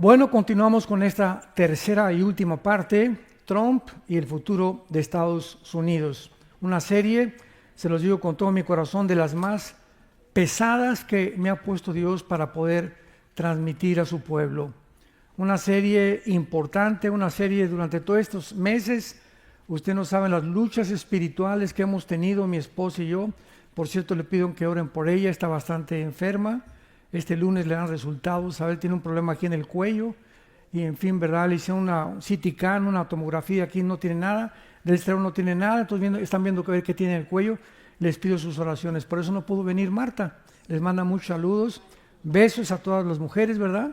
Bueno, continuamos con esta tercera y última parte, Trump y el futuro de Estados Unidos. Una serie, se los digo con todo mi corazón, de las más pesadas que me ha puesto Dios para poder transmitir a su pueblo. Una serie importante, una serie durante todos estos meses. Usted no sabe las luchas espirituales que hemos tenido mi esposa y yo. Por cierto, le pido que oren por ella, está bastante enferma. Este lunes le dan resultados, a ver, tiene un problema aquí en el cuello y en fin, ¿verdad? Le hicieron una CT scan, una tomografía, aquí no tiene nada, del cerebro no tiene nada, entonces están viendo qué tiene en el cuello. Les pido sus oraciones, por eso no pudo venir Marta. Les manda muchos saludos, besos a todas las mujeres, ¿verdad?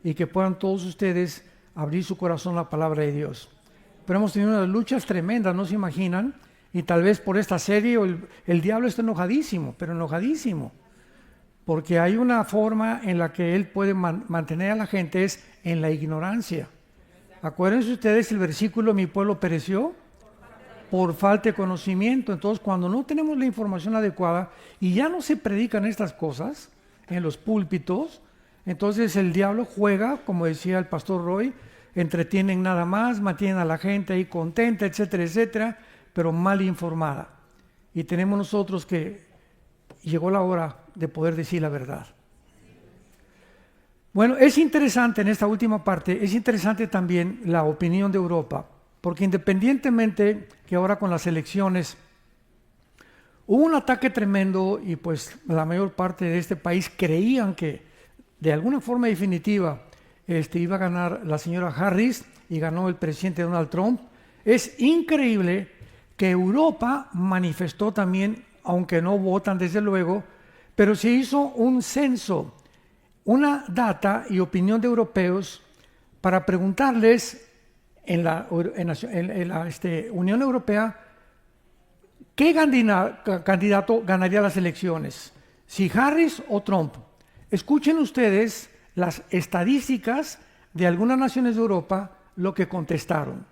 Y que puedan todos ustedes abrir su corazón a la palabra de Dios. Pero hemos tenido unas luchas tremendas, no se imaginan, y tal vez por esta serie el diablo está enojadísimo, pero enojadísimo. Porque hay una forma en la que él puede mantener a la gente, es en la ignorancia. Acuérdense ustedes el versículo, mi pueblo pereció por falta de conocimiento. Entonces, cuando no tenemos la información adecuada y ya no se predican estas cosas en los púlpitos, entonces el diablo juega, como decía el pastor Roy, entretienen nada más, mantienen a la gente ahí contenta, etcétera, etcétera, pero mal informada. Y tenemos nosotros que llegó la hora de poder decir la verdad. Bueno, es interesante en esta última parte, es interesante también la opinión de Europa, porque independientemente que ahora con las elecciones hubo un ataque tremendo y pues la mayor parte de este país creían que de alguna forma definitiva iba a ganar la señora Harris y ganó el presidente Donald Trump. Es increíble que Europa manifestó también, aunque no votan desde luego, pero se hizo un censo, una data y opinión de europeos para preguntarles en la Unión Europea qué candidato ganaría las elecciones, si Harris o Trump. Escuchen ustedes las estadísticas de algunas naciones de Europa, lo que contestaron.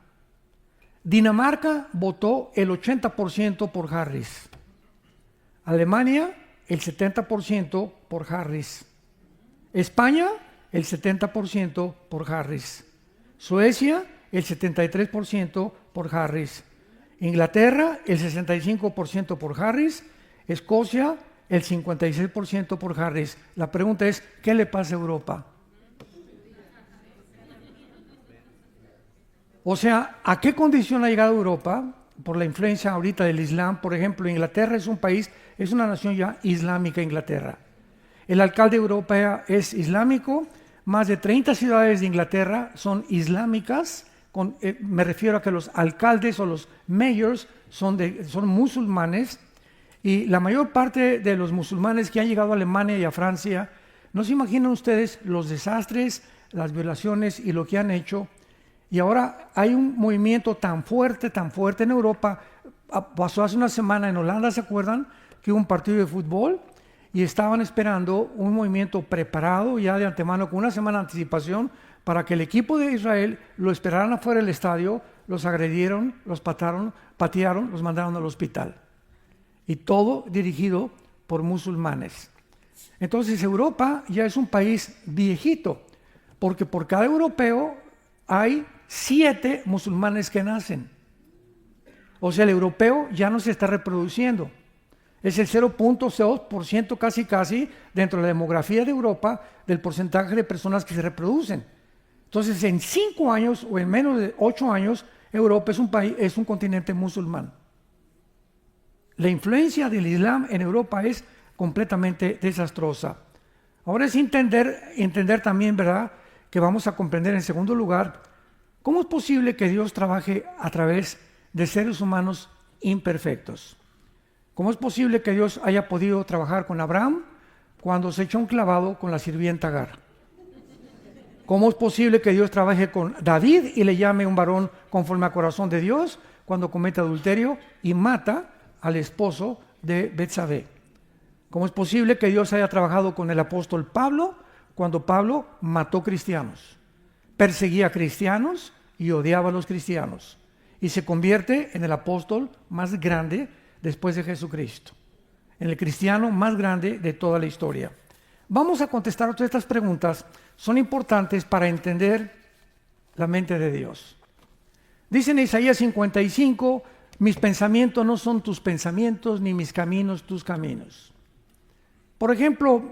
Dinamarca votó el 80% por Harris. Alemania, el 70% por Harris. España, el 70% por Harris. Suecia, el 73% por Harris. Inglaterra, el 65% por Harris. Escocia, el 56% por Harris. La pregunta es, ¿qué le pasa a Europa? O sea, ¿a qué condición ha llegado Europa? Por la influencia ahorita del Islam. Por ejemplo, Inglaterra es un país, es una nación ya islámica, Inglaterra. El alcalde europeo es islámico, más de 30 ciudades de Inglaterra son islámicas, me refiero a que los alcaldes o los mayors son musulmanes, y la mayor parte de los musulmanes que han llegado a Alemania y a Francia, no se imaginan ustedes los desastres, las violaciones y lo que han hecho. Y ahora hay un movimiento tan fuerte en Europa. Pasó hace una semana en Holanda, ¿se acuerdan? Que hubo un partido de fútbol y estaban esperando un movimiento preparado ya de antemano con una semana de anticipación para que el equipo de Israel lo esperaran afuera del estadio, los agredieron, los patearon, los mandaron al hospital. Y todo dirigido por musulmanes. Entonces Europa ya es un país viejito, porque por cada europeo hay 7 musulmanes que nacen. O sea, el europeo ya no se está reproduciendo. Es el 0.2% casi dentro de la demografía de Europa del porcentaje de personas que se reproducen. Entonces, en 5 años o en menos de 8 años, Europa es un continente musulmán. La influencia del Islam en Europa es completamente desastrosa. Ahora es entender también, ¿verdad?, que vamos a comprender en segundo lugar, ¿cómo es posible que Dios trabaje a través de seres humanos imperfectos? ¿Cómo es posible que Dios haya podido trabajar con Abraham cuando se echó un clavado con la sirvienta Agar? ¿Cómo es posible que Dios trabaje con David y le llame un varón conforme al corazón de Dios cuando comete adulterio y mata al esposo de Betsabé? ¿Cómo es posible que Dios haya trabajado con el apóstol Pablo cuando Pablo mató cristianos, perseguía a cristianos y odiaba a los cristianos, y se convierte en el apóstol más grande después de Jesucristo, en el cristiano más grande de toda la historia? Vamos a contestar todas estas preguntas. Son importantes para entender la mente de Dios. Dice en Isaías 55, mis pensamientos no son tus pensamientos, ni mis caminos tus caminos. Por ejemplo,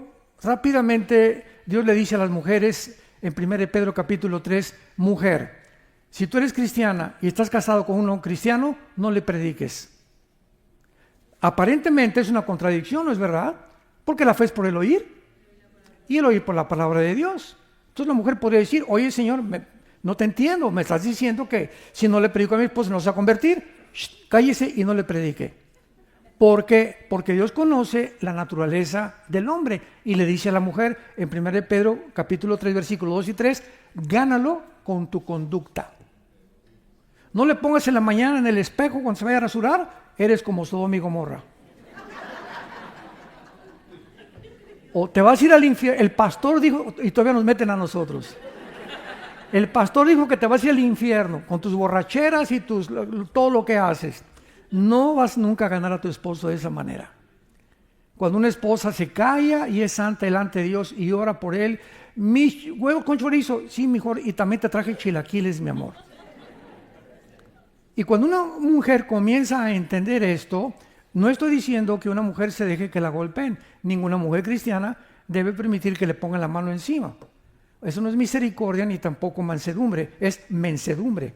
rápidamente Dios le dice a las mujeres en 1 Pedro capítulo 3, mujer, si tú eres cristiana y estás casado con un no cristiano, no le prediques. Aparentemente es una contradicción, ¿no es verdad? Porque la fe es por el oír y el oír por la palabra de Dios. Entonces la mujer podría decir, oye Señor, no te entiendo, me estás diciendo que si no le predico a mi esposo no se va a convertir. Cállese y no le predique. ¿Por qué? Porque Dios conoce la naturaleza del hombre y le dice a la mujer en 1 Pedro capítulo 3 versículos 2 y 3, gánalo con tu conducta. No le pongas en la mañana en el espejo cuando se vaya a rasurar, eres como Sodoma y Gomorra. O te vas a ir al infierno. El pastor dijo, y todavía nos meten a nosotros. El pastor dijo que te vas a ir al infierno con tus borracheras y todo lo que haces. No vas nunca a ganar a tu esposo de esa manera. Cuando una esposa se calla y es santa delante de Dios y ora por él, mis huevos con chorizo, sí, mejor, y también te traje chilaquiles, mi amor. Y cuando una mujer comienza a entender esto, no estoy diciendo que una mujer se deje que la golpeen. Ninguna mujer cristiana debe permitir que le pongan la mano encima. Eso no es misericordia ni tampoco mansedumbre, es mensedumbre.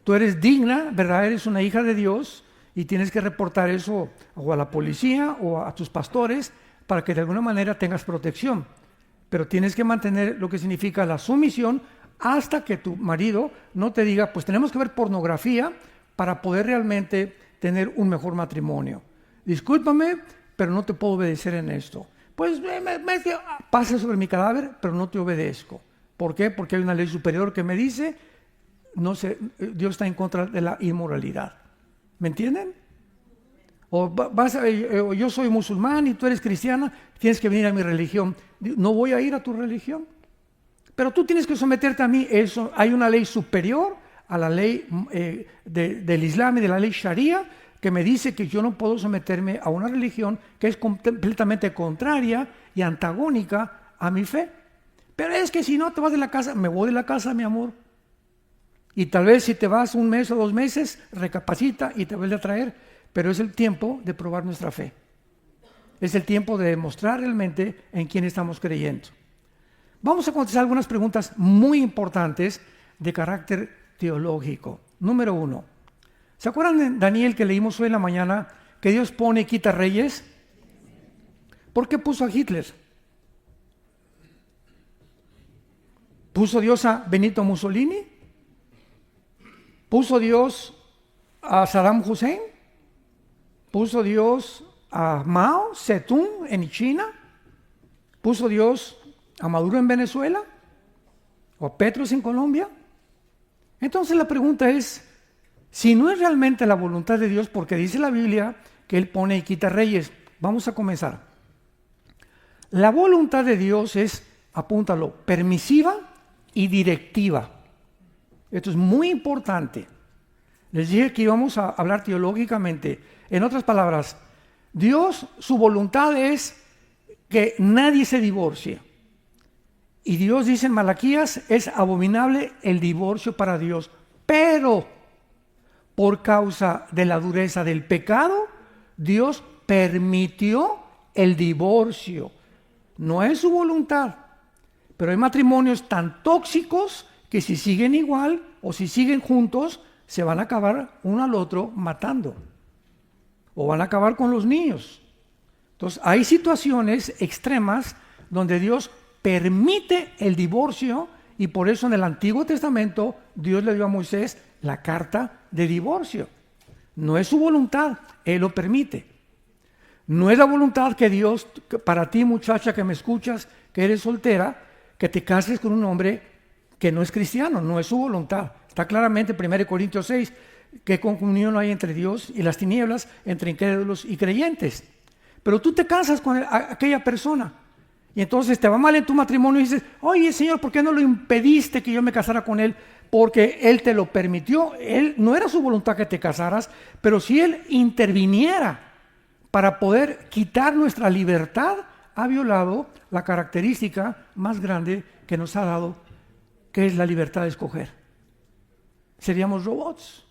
Tú eres digna, ¿verdad? Eres una hija de Dios y tienes que reportar eso o a la policía o a tus pastores para que de alguna manera tengas protección. Pero tienes que mantener lo que significa la sumisión hasta que tu marido no te diga, pues tenemos que ver pornografía para poder realmente tener un mejor matrimonio. Discúlpame, pero no te puedo obedecer en esto. Pues pasa sobre mi cadáver, pero no te obedezco. ¿Por qué? Porque hay una ley superior que me dice, Dios está en contra de la inmoralidad. ¿Me entienden? O yo soy musulmán y tú eres cristiana, tienes que venir a mi religión. No voy a ir a tu religión. Pero tú tienes que someterte a mí. Eso, hay una ley superior a la ley del Islam y de la ley Sharia que me dice que yo no puedo someterme a una religión que es completamente contraria y antagónica a mi fe. Pero es que si no te vas de la casa, me voy de la casa, mi amor. Y tal vez si te vas un mes o 2 meses, recapacita y te vuelve a traer. Pero es el tiempo de probar nuestra fe. Es el tiempo de demostrar realmente en quién estamos creyendo. Vamos a contestar algunas preguntas muy importantes de carácter teológico. Número 1. ¿Se acuerdan de Daniel que leímos hoy en la mañana que Dios pone y quita reyes? ¿Por qué puso a Hitler? ¿Puso Dios a Benito Mussolini? ¿Puso Dios a Saddam Hussein? ¿Puso Dios a Mao Zedong en China? ¿Puso Dios a Maduro en Venezuela? ¿O a Petros en Colombia? Entonces la pregunta es, si no es realmente la voluntad de Dios, porque dice la Biblia que Él pone y quita reyes. Vamos a comenzar. La voluntad de Dios es, apúntalo, permisiva y directiva. Esto es muy importante. Les dije que íbamos a hablar teológicamente. En otras palabras, Dios, su voluntad es que nadie se divorcie. Y Dios dice en Malaquías, es abominable el divorcio para Dios. Pero por causa de la dureza del pecado, Dios permitió el divorcio. No es su voluntad. Pero hay matrimonios tan tóxicos que si siguen igual o si siguen juntos, se van a acabar uno al otro matando. O van a acabar con los niños. Entonces, hay situaciones extremas donde Dios permite el divorcio y por eso en el Antiguo Testamento Dios le dio a Moisés la carta de divorcio. No es su voluntad, Él lo permite. No es la voluntad que Dios, para ti muchacha que me escuchas, que eres soltera, que te cases con un hombre que no es cristiano, no es su voluntad. Está claramente en 1 Corintios 6, que comunión hay entre Dios y las tinieblas, entre incrédulos y creyentes. Pero tú te casas con aquella persona y entonces te va mal en tu matrimonio y dices, oye Señor, ¿por qué no lo impediste que yo me casara con él? Porque Él te lo permitió. Él no era su voluntad que te casaras, pero si Él interviniera para poder quitar nuestra libertad, ha violado la característica más grande que nos ha dado, que es la libertad de escoger. Seríamos robots.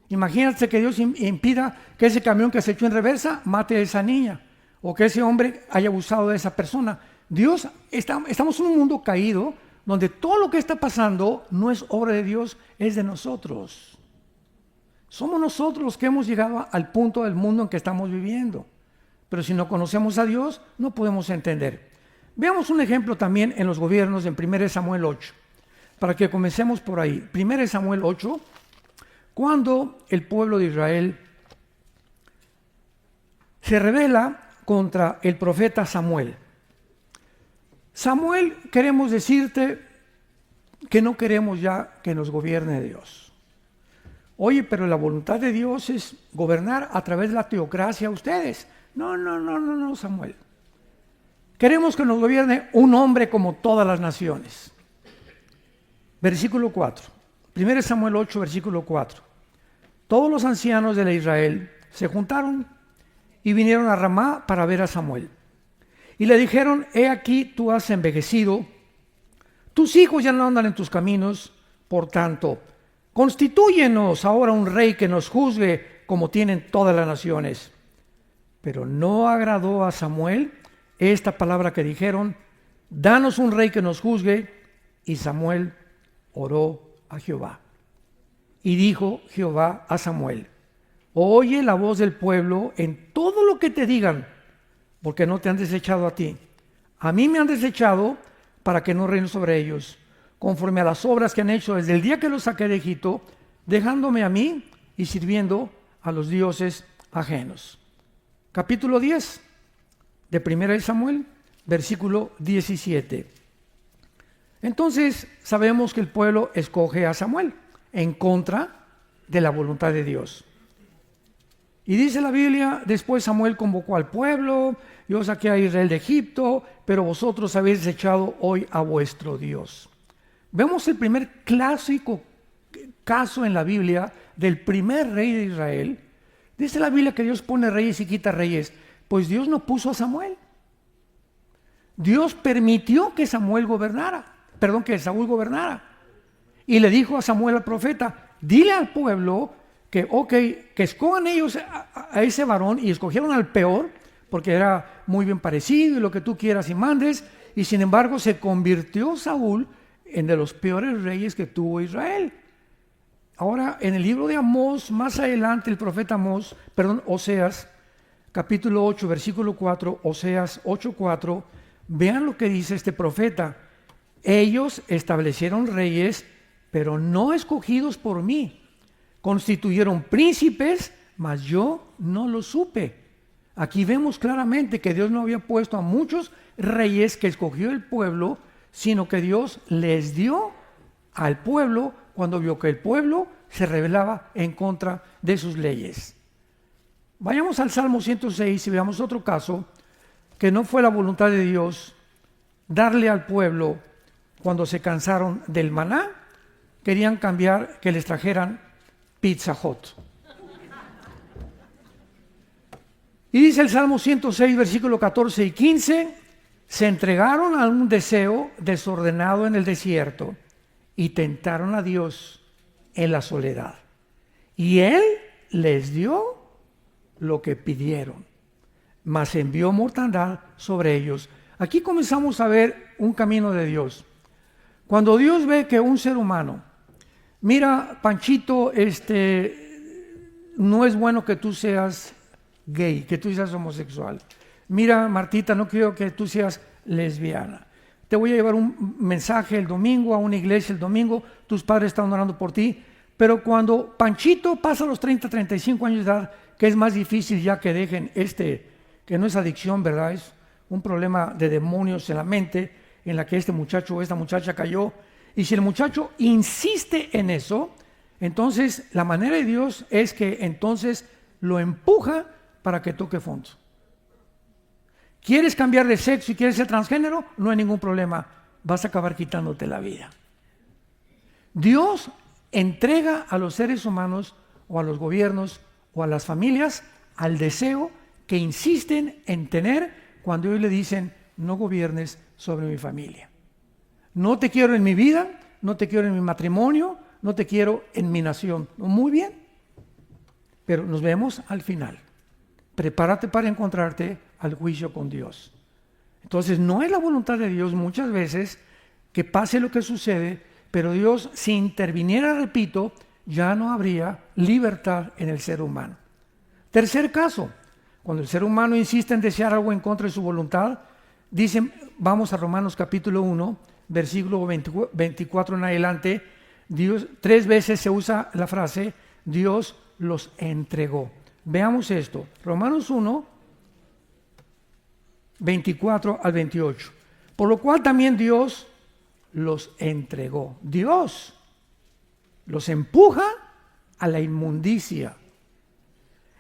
Imagínate que Dios impida que ese camión que se echó en reversa mate a esa niña, o que ese hombre haya abusado de esa persona. Estamos en un mundo caído, donde todo lo que está pasando no es obra de Dios, es de nosotros. Somos nosotros los que hemos llegado al punto del mundo en que estamos viviendo. Pero si no conocemos a Dios, no podemos entender. Veamos un ejemplo también en los gobiernos en 1 Samuel 8, para que comencemos por ahí. 1 Samuel 8, cuando el pueblo de Israel se rebela contra el profeta Samuel. Samuel, queremos decirte que no queremos ya que nos gobierne Dios. Oye, pero la voluntad de Dios es gobernar a través de la teocracia a ustedes. No, Samuel. Queremos que nos gobierne un hombre como todas las naciones. Versículo 4. 1 Samuel 8, versículo 4. Todos los ancianos de la Israel se juntaron y vinieron a Ramá para ver a Samuel. Y le dijeron: he aquí, tú has envejecido, tus hijos ya no andan en tus caminos, por tanto, constitúyenos ahora un rey que nos juzgue como tienen todas las naciones. Pero no agradó a Samuel esta palabra que dijeron: danos un rey que nos juzgue. Y Samuel oró a Jehová. Y dijo Jehová a Samuel: oye la voz del pueblo en todo lo que te digan, porque no te han desechado a ti. A mí me han desechado para que no reine sobre ellos, conforme a las obras que han hecho desde el día que los saqué de Egipto, dejándome a mí y sirviendo a los dioses ajenos. Capítulo 10 de 1 Samuel, versículo 17. Entonces sabemos que el pueblo escoge a Samuel en contra de la voluntad de Dios. Y dice la Biblia: después Samuel convocó al pueblo: yo saqué a Israel de Egipto, pero vosotros habéis desechado hoy a vuestro Dios. Vemos el primer clásico caso en la Biblia del primer rey de Israel. Dice la Biblia que Dios pone reyes y quita reyes. Pues Dios no puso a Samuel. Dios permitió que Saúl gobernara. Y le dijo a Samuel, al profeta: dile al pueblo que escojan ellos a ese varón, y escogieron al peor, porque era muy bien parecido y lo que tú quieras y mandes, y sin embargo se convirtió Saúl en de los peores reyes que tuvo Israel. Ahora, en el libro de Amós, más adelante, el profeta Oseas, capítulo 8, versículo 4, Oseas 8:4, vean lo que dice este profeta: ellos establecieron reyes, pero no escogidos por mí. Constituyeron príncipes, mas yo no lo supe. Aquí vemos claramente que Dios no había puesto a muchos reyes que escogió el pueblo, sino que Dios les dio al pueblo cuando vio que el pueblo se rebelaba en contra de sus leyes. Vayamos al Salmo 106 y veamos otro caso que no fue la voluntad de Dios darle al pueblo cuando se cansaron del maná. Querían cambiar que les trajeran Pizza Hut. Y dice el Salmo 106, versículo 14 y 15: se entregaron a un deseo desordenado en el desierto y tentaron a Dios en la soledad. Y Él les dio lo que pidieron, mas envió mortandad sobre ellos. Aquí comenzamos a ver un camino de Dios. Cuando Dios ve que un ser humano: mira, Panchito, no es bueno que tú seas gay, que tú seas homosexual. Mira, Martita, no quiero que tú seas lesbiana. Te voy a llevar un mensaje el domingo a una iglesia el domingo, tus padres están orando por ti. Pero cuando Panchito pasa los 30, 35 años de edad, que es más difícil ya que dejen que no es adicción, ¿verdad? Es un problema de demonios en la mente en la que este muchacho o esta muchacha cayó. Y si el muchacho insiste en eso, entonces la manera de Dios es que entonces lo empuja para que toque fondo. ¿Quieres cambiar de sexo y quieres ser transgénero? No hay ningún problema, vas a acabar quitándote la vida. Dios entrega a los seres humanos o a los gobiernos o a las familias al deseo que insisten en tener cuando ellos le dicen, no gobiernes sobre mi familia. No te quiero en mi vida, no te quiero en mi matrimonio, no te quiero en mi nación. Muy bien, pero nos vemos al final. Prepárate para encontrarte al juicio con Dios. Entonces, no es la voluntad de Dios muchas veces que pase lo que sucede, pero Dios, si interviniera, repito, ya no habría libertad en el ser humano. Tercer caso, cuando el ser humano insiste en desear algo en contra de su voluntad, dicen, vamos a Romanos capítulo 1, versículo 24 en adelante, Dios, 3 veces se usa la frase, Dios los entregó. Veamos esto, Romanos 1, 24 al 28. Por lo cual también Dios los entregó. Dios los empuja a la inmundicia,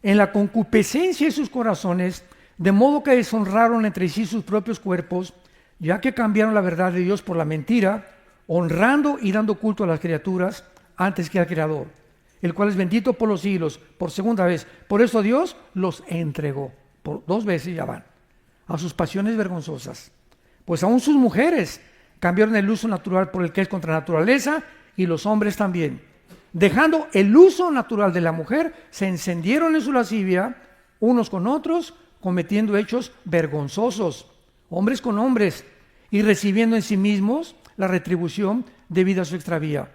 en la concupiscencia de sus corazones, de modo que deshonraron entre sí sus propios cuerpos, ya que cambiaron la verdad de Dios por la mentira, honrando y dando culto a las criaturas antes que al Creador, el cual es bendito por los siglos, por segunda vez. Por eso Dios los entregó, por 2 veces ya van, a sus pasiones vergonzosas. Pues aún sus mujeres cambiaron el uso natural por el que es contra naturaleza, y los hombres también. Dejando el uso natural de la mujer, se encendieron en su lascivia, unos con otros, cometiendo hechos vergonzosos, hombres con hombres, y recibiendo en sí mismos la retribución debida a su extravía.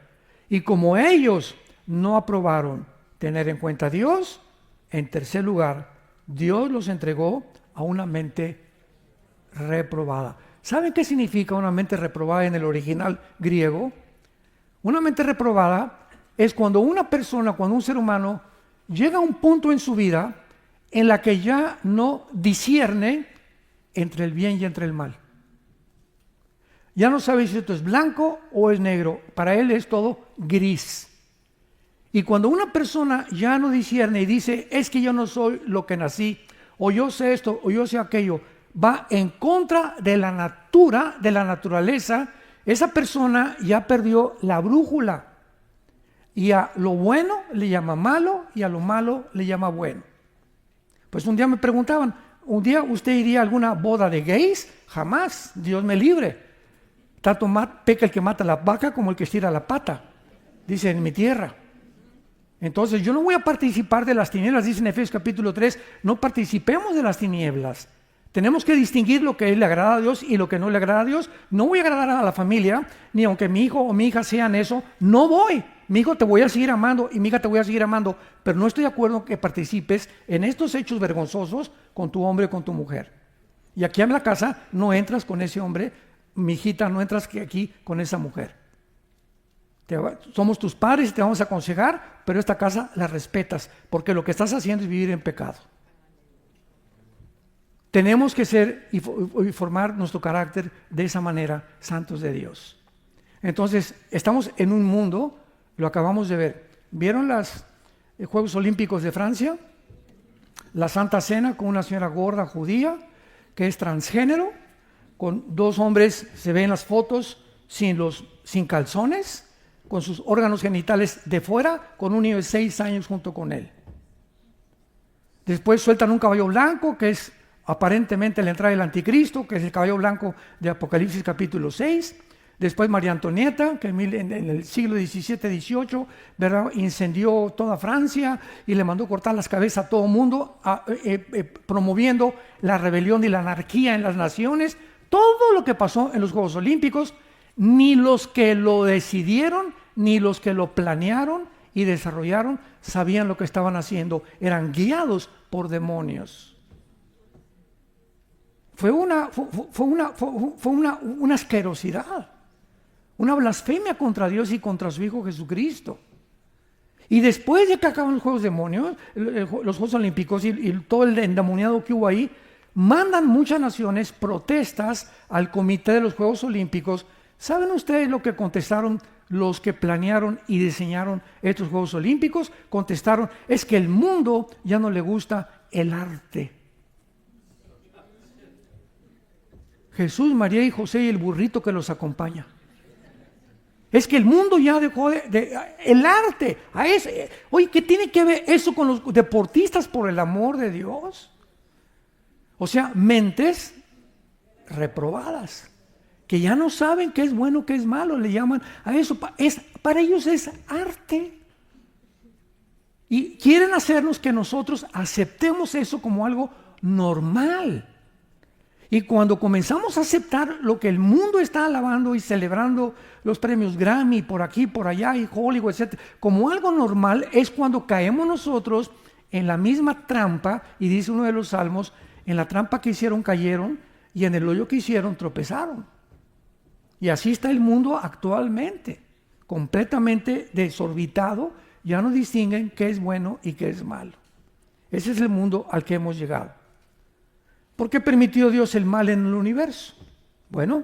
Y como ellos no aprobaron tener en cuenta a Dios, en tercer lugar, Dios los entregó a una mente reprobada. ¿Saben qué significa una mente reprobada en el original griego? Una mente reprobada es cuando una persona, cuando un ser humano llega a un punto en su vida en la que ya no discierne entre el bien y entre el mal. Ya no sabe si esto es blanco o es negro, para él es todo gris. Y cuando una persona ya no discierne y dice, es que yo no soy lo que nací, o yo sé esto, o yo sé aquello, va en contra de la naturaleza, esa persona ya perdió la brújula. Y a lo bueno le llama malo y a lo malo le llama bueno. Pues un día me preguntaban, ¿un día usted iría a alguna boda de gays? Jamás, Dios me libre. Tanto peca el que mata la vaca como el que estira la pata, dice en mi tierra. Entonces yo no voy a participar de las tinieblas, dice en Efesios capítulo 3, no participemos de las tinieblas. Tenemos que distinguir lo que le agrada a Dios y lo que no le agrada a Dios. No voy a agradar a la familia, ni aunque mi hijo o mi hija sean eso, no voy. Mi hijo te voy a seguir amando y mi hija te voy a seguir amando, pero no estoy de acuerdo que participes en estos hechos vergonzosos con tu hombre o con tu mujer. Y aquí en la casa no entras con ese hombre, mi hijita, no entras aquí con esa mujer. Somos tus padres y te vamos a aconsejar, pero esta casa la respetas, porque lo que estás haciendo es vivir en pecado. Tenemos que ser y formar nuestro carácter de esa manera, santos de Dios. Entonces, estamos en un mundo, lo acabamos de ver. ¿Vieron los Juegos Olímpicos de Francia? La Santa Cena con una señora gorda judía que es transgénero, con 2 hombres, se ven las fotos, sin calzones, con sus órganos genitales de fuera, con un niño de 6 años junto con él. Después sueltan un caballo blanco, que es aparentemente la entrada del anticristo, que es el caballo blanco de Apocalipsis capítulo 6. Después María Antonieta, que en el siglo XVII-XVIII, ¿verdad?, incendió toda Francia y le mandó cortar las cabezas a todo el mundo, promoviendo la rebelión y la anarquía en las naciones. Todo lo que pasó en los Juegos Olímpicos, ni los que lo decidieron, ni los que lo planearon y desarrollaron, sabían lo que estaban haciendo. Eran guiados por demonios. Fue una asquerosidad, una blasfemia contra Dios y contra su Hijo Jesucristo. Y después de que acaban los Juegos los Juegos Olímpicos y todo el endemoniado que hubo ahí, mandan muchas naciones protestas al comité de los Juegos Olímpicos. ¿Saben ustedes lo que contestaron los que planearon y diseñaron estos Juegos Olímpicos? Contestaron, es que el mundo ya no le gusta el arte. Jesús, María y José y el burrito que los acompaña. Es que el mundo ya dejó el arte. Oye, ¿qué tiene que ver eso con los deportistas, por el amor de Dios? O sea, mentes reprobadas, que ya no saben qué es bueno, qué es malo, le llaman a eso. Para ellos es arte. Y quieren hacernos que nosotros aceptemos eso como algo normal. Y cuando comenzamos a aceptar lo que el mundo está alabando y celebrando, los premios Grammy por aquí, por allá, y Hollywood, etc., como algo normal, es cuando caemos nosotros en la misma trampa, y dice uno de los salmos, en la trampa que hicieron cayeron, y en el hoyo que hicieron tropezaron. Y así está el mundo actualmente, completamente desorbitado, ya no distinguen qué es bueno y qué es malo. Ese es el mundo al que hemos llegado. ¿Por qué permitió Dios el mal en el universo? Bueno,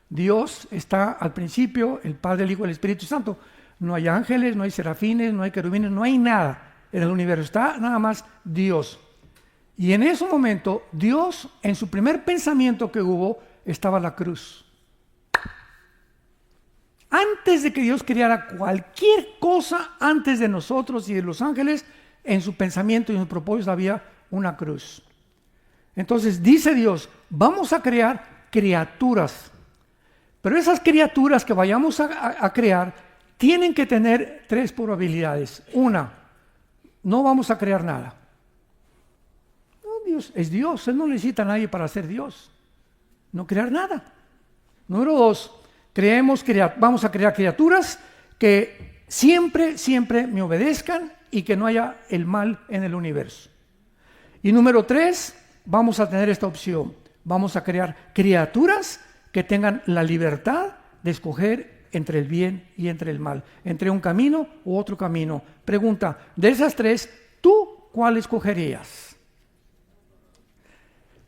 Dios está al principio, el Padre, el Hijo y el Espíritu Santo. No hay ángeles, no hay serafines, no hay querubines, no hay nada en el universo. Está nada más Dios. Y en ese momento, Dios, en su primer pensamiento que hubo, estaba la cruz. Antes de que Dios creara cualquier cosa antes de nosotros y de los ángeles, en su pensamiento y en su propósito había una cruz. Entonces dice Dios, vamos a crear criaturas, pero esas criaturas que vayamos a crear tienen que tener 3 probabilidades. Una, no vamos a crear nada. No, Dios es Dios, Él no necesita a nadie para ser Dios. No crear nada. Número 2, vamos a crear criaturas que siempre me obedezcan y que no haya el mal en el universo. Y número 3, vamos a tener esta opción. Vamos a crear criaturas que tengan la libertad de escoger entre el bien y entre el mal, entre un camino u otro camino. Pregunta, de esas 3, ¿tú cuál escogerías?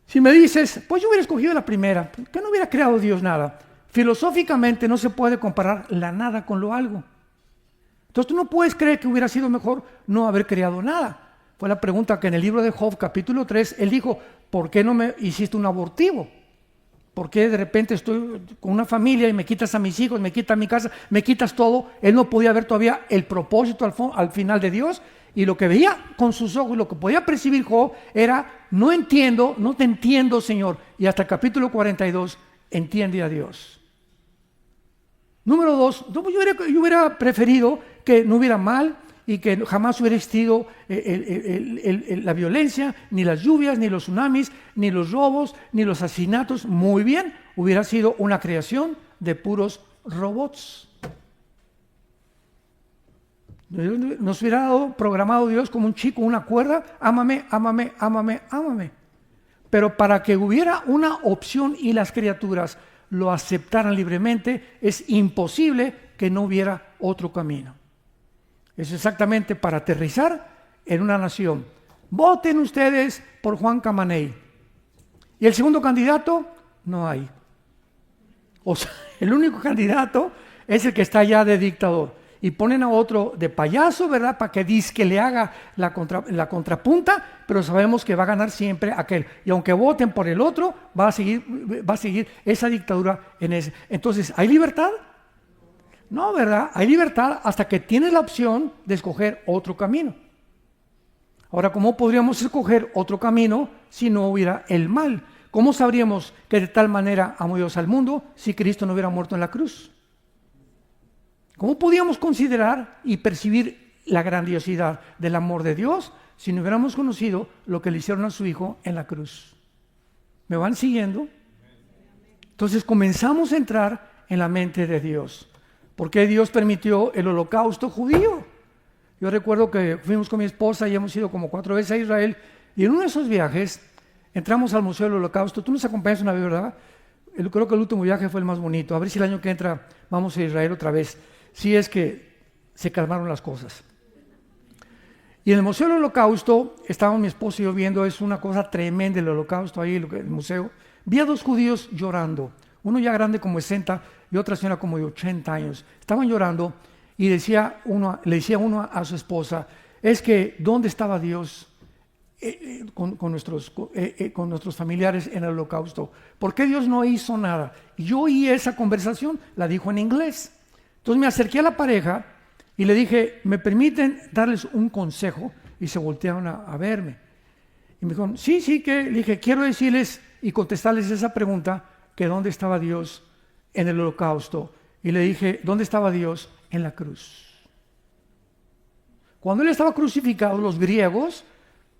Si me dices, pues yo hubiera escogido la primera, que no hubiera creado Dios nada. Filosóficamente no se puede comparar la nada con lo algo. Entonces tú no puedes creer que hubiera sido mejor no haber creado nada. Fue la pregunta que en el libro de Job, capítulo 3, él dijo, ¿por qué no me hiciste un abortivo? ¿Por qué de repente estoy con una familia y me quitas a mis hijos, me quitas mi casa, me quitas todo? Él no podía ver todavía el propósito al final de Dios, y lo que veía con sus ojos, lo que podía percibir Job era, no te entiendo, Señor. Y hasta el capítulo 42, entiende a Dios. Número 2, yo hubiera preferido que no hubiera mal y que jamás hubiera existido la violencia, ni las lluvias, ni los tsunamis, ni los robos, ni los asesinatos. Muy bien, hubiera sido una creación de puros robots. Nos hubiera dado programado Dios como un chico, una cuerda, ámame, ámame, ámame, ámame. Pero para que hubiera una opción y las criaturas lo aceptaran libremente, es imposible que no hubiera otro camino. Es exactamente para aterrizar en una nación. Voten ustedes por Juan Camaney. Y el segundo candidato, no hay. O sea, el único candidato es el que está ya de dictador. Y ponen a otro de payaso, ¿verdad? Para que dizque le haga la contrapunta, pero sabemos que va a ganar siempre aquel. Y aunque voten por el otro, va a seguir esa dictadura en ese. Entonces, ¿hay libertad? No, ¿verdad? Hay libertad hasta que tienes la opción de escoger otro camino. Ahora, ¿cómo podríamos escoger otro camino si no hubiera el mal? ¿Cómo sabríamos que de tal manera amó Dios al mundo si Cristo no hubiera muerto en la cruz? ¿Cómo podíamos considerar y percibir la grandiosidad del amor de Dios si no hubiéramos conocido lo que le hicieron a su Hijo en la cruz? ¿Me van siguiendo? Entonces comenzamos a entrar en la mente de Dios. ¿Por qué Dios permitió el holocausto judío? Yo recuerdo que fuimos con mi esposa y hemos ido como 4 veces a Israel, y en uno de esos viajes entramos al Museo del Holocausto. Tú nos acompañas una vez, ¿verdad? Creo que el último viaje fue el más bonito. A ver si el año que entra vamos a Israel otra vez, si es que se calmaron las cosas. Y en el Museo del Holocausto, estábamos mi esposa y yo viendo, es una cosa tremenda el Holocausto ahí, el museo. Vi a 2 judíos llorando, uno ya grande como 60 y otra señora como de 80 años. Estaban llorando y le decía uno a su esposa, es que ¿dónde estaba Dios con nuestros familiares en el Holocausto? ¿Por qué Dios no hizo nada? Y yo oí esa conversación, la dijo en inglés. Entonces me acerqué a la pareja y le dije, ¿me permiten darles un consejo? Y se voltearon a verme. Y me dijo, sí, sí, que le dije, quiero decirles y contestarles esa pregunta, que dónde estaba Dios en el holocausto. Y le dije, ¿dónde estaba Dios? En la cruz. Cuando él estaba crucificado, los griegos,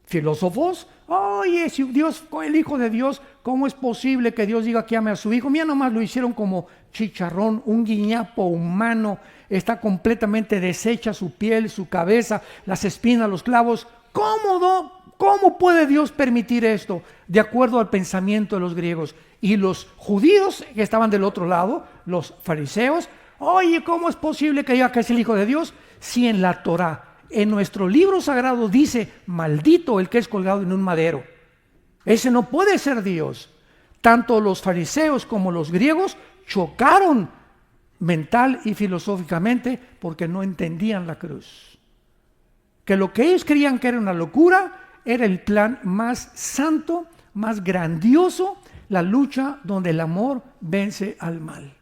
filósofos, oye, si Dios, el Hijo de Dios, ¿cómo es posible que Dios diga que ame a su Hijo? Mira, nomás lo hicieron como chicharrón, un guiñapo humano, está completamente deshecha su piel, su cabeza, las espinas, los clavos. ¿Cómo puede Dios permitir esto? De acuerdo al pensamiento de los griegos. Y los judíos que estaban del otro lado, los fariseos, oye, ¿cómo es posible que diga que es el Hijo de Dios? Si en la Torá, en nuestro libro sagrado dice, maldito el que es colgado en un madero. Ese no puede ser Dios. Tanto los fariseos como los griegos chocaron mental y filosóficamente porque no entendían la cruz. Que lo que ellos creían que era una locura era el plan más santo, más grandioso, la lucha donde el amor vence al mal.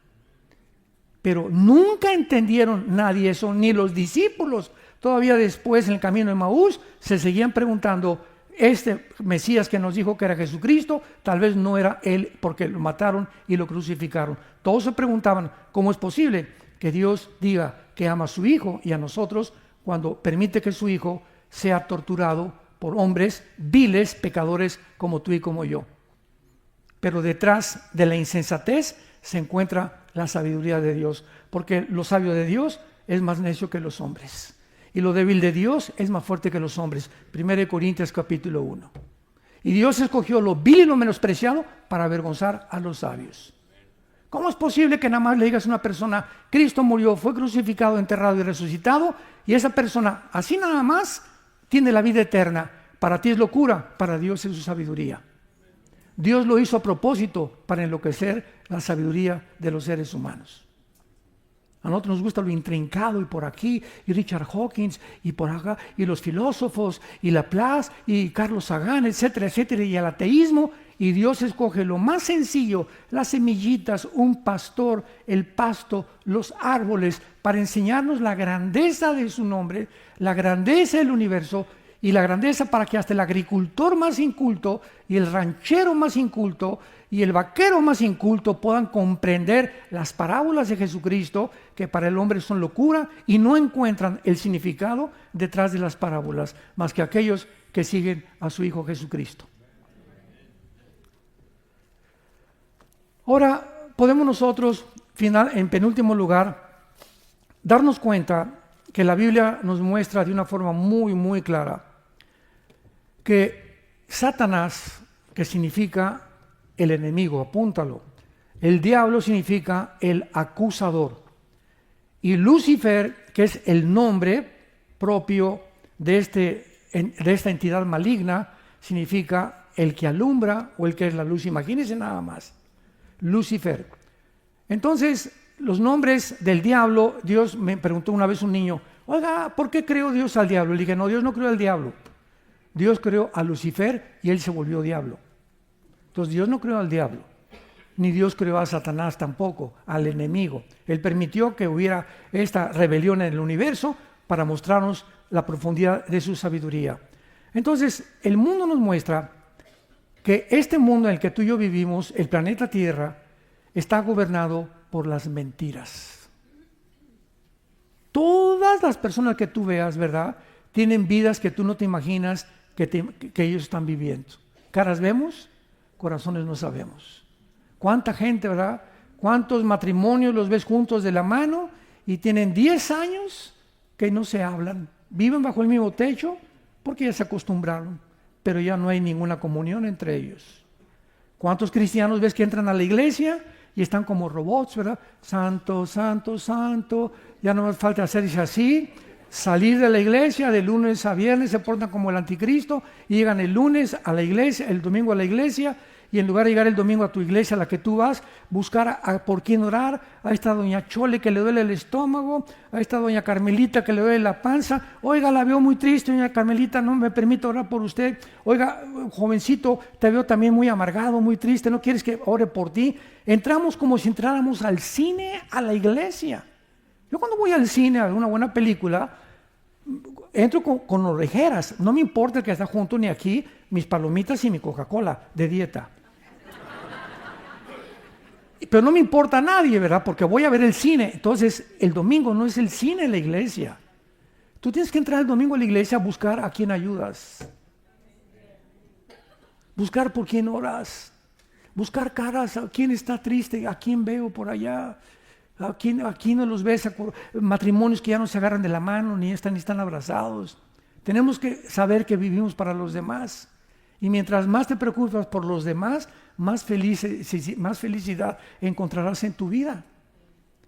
Pero nunca entendieron nadie eso, ni los discípulos. Todavía después en el camino de Maús se seguían preguntando, este Mesías que nos dijo que era Jesucristo, tal vez no era él porque lo mataron y lo crucificaron. Todos se preguntaban, ¿cómo es posible que Dios diga que ama a su Hijo y a nosotros cuando permite que su Hijo sea torturado por hombres viles, pecadores como tú y como yo? Pero detrás de la insensatez se encuentra la sabiduría de Dios, porque lo sabio de Dios es más necio que los hombres. Y lo débil de Dios es más fuerte que los hombres. 1 Corintios capítulo 1. Y Dios escogió lo vil y lo menospreciado para avergonzar a los sabios. ¿Cómo es posible que nada más le digas a una persona, Cristo murió, fue crucificado, enterrado y resucitado, y esa persona, así nada más, tiene la vida eterna? Para ti es locura, para Dios es su sabiduría. Dios lo hizo a propósito para enloquecer la sabiduría de los seres humanos. A nosotros nos gusta lo intrincado y por aquí, y Richard Hawkins, y por acá, y los filósofos, y Laplace, y Carlos Sagan, etcétera, etcétera, y el ateísmo, y Dios escoge lo más sencillo, las semillitas, un pastor, el pasto, los árboles, para enseñarnos la grandeza de su nombre, la grandeza del universo, y la grandeza para que hasta el agricultor más inculto, y el ranchero más inculto, y el vaquero más inculto puedan comprender las parábolas de Jesucristo, que para el hombre son locura, y no encuentran el significado detrás de las parábolas, más que aquellos que siguen a su Hijo Jesucristo. Ahora, podemos nosotros, en penúltimo lugar, darnos cuenta que la Biblia nos muestra de una forma muy, muy clara que Satanás, que significa el enemigo, apúntalo. El diablo significa el acusador. Y Lucifer, que es el nombre propio de esta entidad maligna, significa el que alumbra o el que es la luz. Imagínense nada más. Lucifer. Entonces, los nombres del diablo, Dios me preguntó una vez un niño, oiga, ¿por qué creó Dios al diablo? Le dije, no, Dios no creó al diablo. Dios creó a Lucifer y él se volvió diablo. Entonces Dios no creó al diablo, ni Dios creó a Satanás tampoco, al enemigo. Él permitió que hubiera esta rebelión en el universo para mostrarnos la profundidad de su sabiduría. Entonces, el mundo nos muestra que este mundo en el que tú y yo vivimos, el planeta Tierra, está gobernado por las mentiras. Todas las personas que tú veas, ¿verdad?, tienen vidas que tú no te imaginas que ellos están viviendo. Caras vemos, corazones no sabemos. ¿Cuánta gente, verdad? ¿Cuántos matrimonios los ves juntos de la mano y tienen 10 años que no se hablan? Viven bajo el mismo techo porque ya se acostumbraron, pero ya no hay ninguna comunión entre ellos. ¿Cuántos cristianos ves que entran a la iglesia y están como robots, verdad? Santo, santo, santo, ya no me falta hacerse así. Salir de la iglesia de lunes a viernes, se portan como el anticristo y llegan el lunes a la iglesia, el domingo a la iglesia, y en lugar de llegar el domingo a tu iglesia a la que tú vas, buscar por quién orar. A esta doña Chole que le duele el estómago, a esta doña Carmelita que le duele la panza. Oiga, la veo muy triste, doña Carmelita, no me permite orar por usted. Oiga, jovencito, te veo también muy amargado, muy triste, ¿no quieres que ore por ti? Entramos como si entráramos al cine, a la iglesia. Yo cuando voy al cine a ver una buena película, Entro con orejeras, no me importa el que está junto ni aquí, mis palomitas y mi Coca-Cola de dieta. Pero no me importa a nadie, ¿verdad? Porque voy a ver el cine. Entonces, el domingo no es el cine en la iglesia. Tú tienes que entrar el domingo a la iglesia a buscar a quién ayudas. Buscar por quién oras. Buscar caras, a quién está triste, a quién veo por allá. ¿A quién no los ves? Matrimonios que ya no se agarran de la mano, ni están abrazados. Tenemos que saber que vivimos para los demás. Y mientras más te preocupas por los demás, más felicidad encontrarás en tu vida.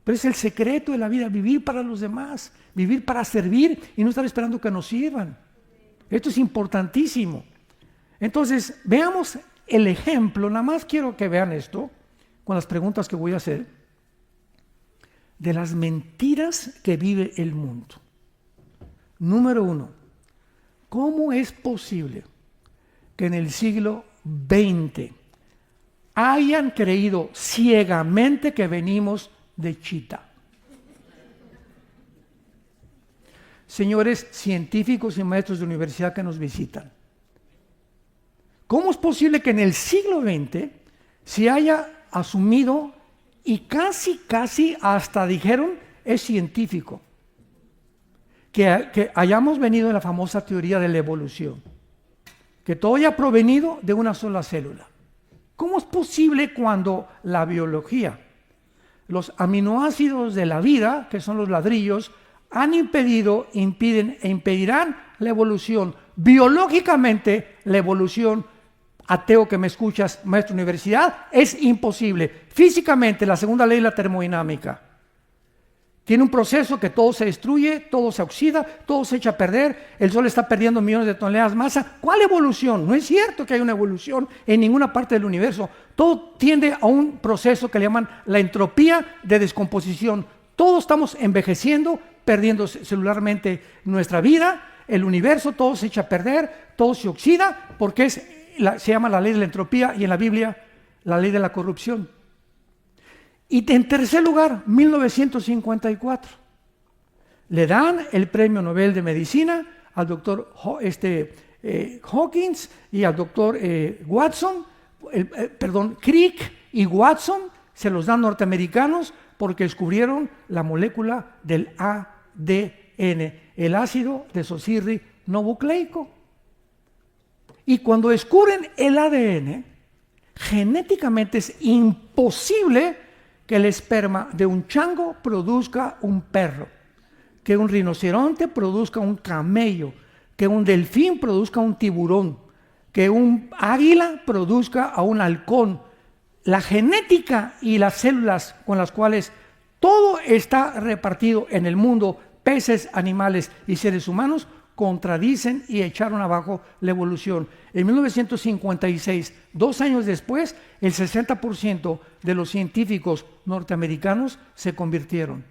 Pero es el secreto de la vida, vivir para los demás, vivir para servir y no estar esperando que nos sirvan. Esto es importantísimo. Entonces, veamos el ejemplo, nada más quiero que vean esto, con las preguntas que voy a hacer, de las mentiras que vive el mundo. Número 1, ¿cómo es posible que en el siglo XX hayan creído ciegamente que venimos de Chita? Señores científicos y maestros de universidad que nos visitan, ¿cómo es posible que en el siglo XX se haya asumido y casi hasta dijeron es científico que hayamos venido de la famosa teoría de la evolución, que todo haya provenido de una sola célula? ¿Cómo es posible cuando la biología, los aminoácidos de la vida, que son los ladrillos, han impedido, impiden e impedirán la evolución? Biológicamente, la evolución, ateo que me escuchas, maestro de universidad, es imposible. Físicamente, la segunda ley de la termodinámica tiene un proceso que todo se destruye, todo se oxida, todo se echa a perder, el Sol está perdiendo millones de toneladas de masa. ¿Cuál evolución? No es cierto que haya una evolución en ninguna parte del universo. Todo tiende a un proceso que le llaman la entropía de descomposición. Todos estamos envejeciendo, perdiendo celularmente nuestra vida, el universo, todo se echa a perder, todo se oxida, porque se llama la ley de la entropía y en la Biblia la ley de la corrupción. Y en tercer lugar, 1954, le dan el premio Nobel de Medicina al doctor Hawkins y al doctor Crick y Watson, se los dan norteamericanos porque descubrieron la molécula del ADN, el ácido desoxirribonucleico. Y cuando descubren el ADN, genéticamente es imposible que el esperma de un chango produzca un perro, que un rinoceronte produzca un camello, que un delfín produzca un tiburón, que un águila produzca a un halcón. La genética y las células con las cuales todo está repartido en el mundo, peces, animales y seres humanos, contradicen y echaron abajo la evolución. En 1956, 2 años después, el 60% de los científicos norteamericanos se convirtieron.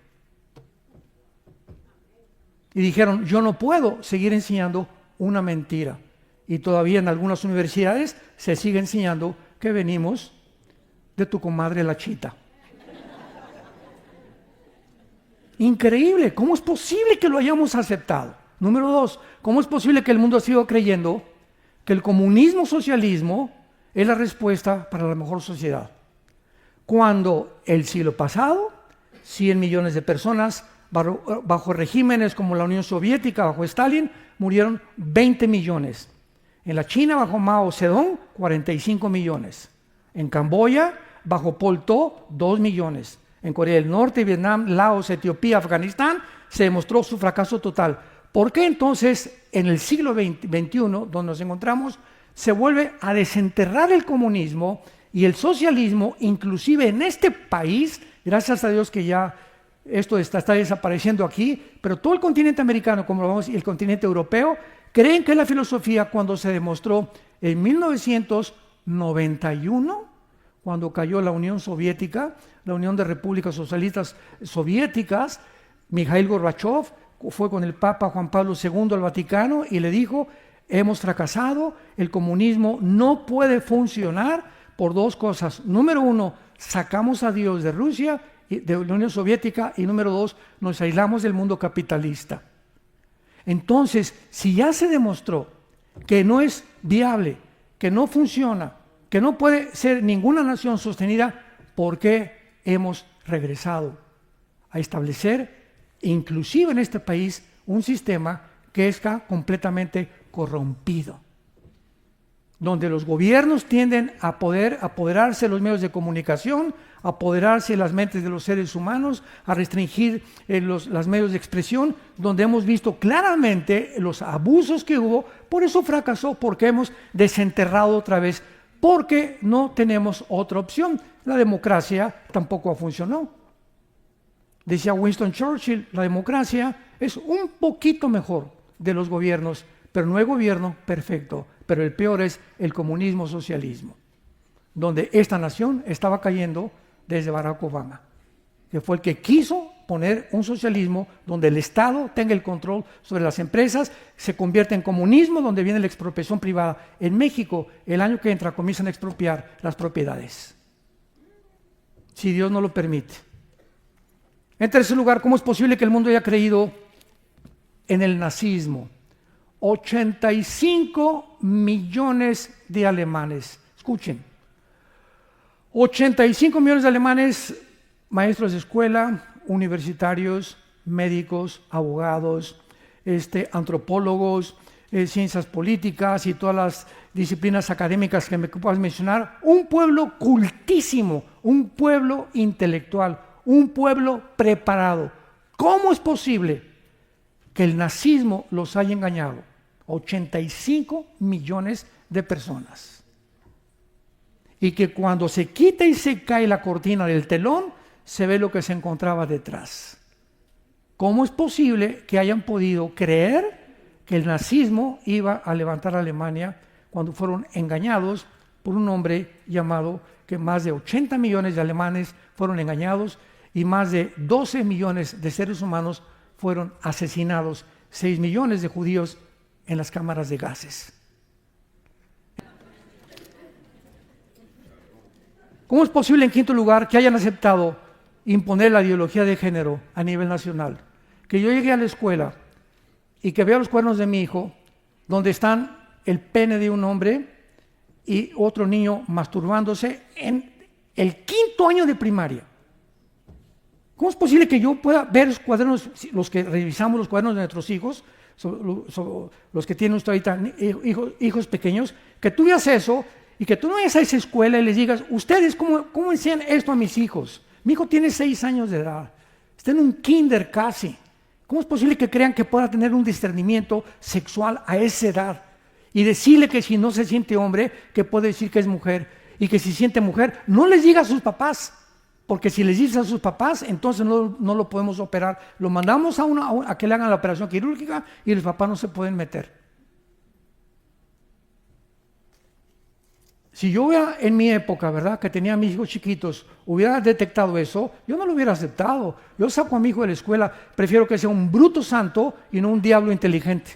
Y dijeron, yo no puedo seguir enseñando una mentira. Y todavía en algunas universidades se sigue enseñando que venimos de tu comadre la Chita. Increíble, ¿cómo es posible que lo hayamos aceptado? Número 2, ¿cómo es posible que el mundo siga creyendo que el comunismo socialismo es la respuesta para la mejor sociedad? Cuando el siglo pasado, 100 millones de personas bajo regímenes como la Unión Soviética, bajo Stalin, murieron 20 millones. En la China, bajo Mao Zedong, 45 millones. En Camboya, bajo Pol Pot, 2 millones. En Corea del Norte, Vietnam, Laos, Etiopía, Afganistán, se demostró su fracaso total. ¿Por qué entonces en el siglo XXI, donde nos encontramos, se vuelve a desenterrar el comunismo y el socialismo, inclusive en este país? Gracias a Dios que ya esto está desapareciendo aquí, pero todo el continente americano, como lo vamos, y el continente europeo, creen que la filosofía, cuando se demostró en 1991, cuando cayó la Unión Soviética, la Unión de Repúblicas Socialistas Soviéticas, Mikhail Gorbachev fue con el Papa Juan Pablo II al Vaticano y le dijo, hemos fracasado, el comunismo no puede funcionar por 2 cosas. Número 1, sacamos a Dios de Rusia, de la Unión Soviética, y número 2, nos aislamos del mundo capitalista. Entonces, si ya se demostró que no es viable, que no funciona, que no puede ser ninguna nación sostenida, ¿por qué hemos regresado a establecer, inclusive en este país, un sistema que está completamente corrompido? Donde los gobiernos tienden a poder apoderarse de los medios de comunicación, apoderarse de las mentes de los seres humanos, a restringir los medios de expresión, donde hemos visto claramente los abusos que hubo. Por eso fracasó, porque hemos desenterrado otra vez, porque no tenemos otra opción. La democracia tampoco funcionó. Decía Winston Churchill, la democracia es un poquito mejor de los gobiernos, pero no hay gobierno perfecto. Pero el peor es el comunismo-socialismo, donde esta nación estaba cayendo desde Barack Obama, que fue el que quiso poner un socialismo donde el Estado tenga el control sobre las empresas, se convierte en comunismo, donde viene la expropiación privada. En México, el año que entra, comienzan a expropiar las propiedades, si Dios no lo permite. En tercer lugar, ¿cómo es posible que el mundo haya creído en el nazismo? 85 millones de alemanes, escuchen, 85 millones de alemanes, maestros de escuela, universitarios, médicos, abogados, antropólogos, ciencias políticas y todas las disciplinas académicas que me puedas mencionar, un pueblo cultísimo, un pueblo intelectual, un pueblo preparado. ¿Cómo es posible que el nazismo los haya engañado? 85 millones de personas. Y que cuando se quita y se cae la cortina del telón, se ve lo que se encontraba detrás. ¿Cómo es posible que hayan podido creer que el nazismo iba a levantar a Alemania cuando fueron engañados por un hombre llamado, que más de 80 millones de alemanes fueron engañados y más de 12 millones de seres humanos fueron asesinados, 6 millones de judíos en las cámaras de gases? ¿Cómo es posible, en quinto lugar, que hayan aceptado imponer la ideología de género a nivel nacional? Que yo llegué a la escuela y que veo los cuadernos de mi hijo, donde están el pene de un hombre y otro niño masturbándose en el quinto año de primaria. ¿Cómo es posible que yo pueda ver los cuadernos, los que revisamos los cuadernos de nuestros hijos, los que tienen usted ahorita hijos pequeños, que tú veas eso y que tú no vayas a esa escuela y les digas, ustedes, ¿cómo enseñan esto a mis hijos? Mi hijo tiene 6 años de edad, está en un kinder casi. ¿Cómo es posible que crean que pueda tener un discernimiento sexual a esa edad? Y decirle que si no se siente hombre, que puede decir que es mujer, y que si siente mujer, no les diga a sus papás. Porque si les dices a sus papás, entonces no lo podemos operar. Lo mandamos a que le hagan la operación quirúrgica y los papás no se pueden meter. Si yo hubiera en mi época, ¿verdad?, que tenía a mis hijos chiquitos, hubiera detectado eso, yo no lo hubiera aceptado. Yo saco a mi hijo de la escuela, prefiero que sea un bruto santo y no un diablo inteligente.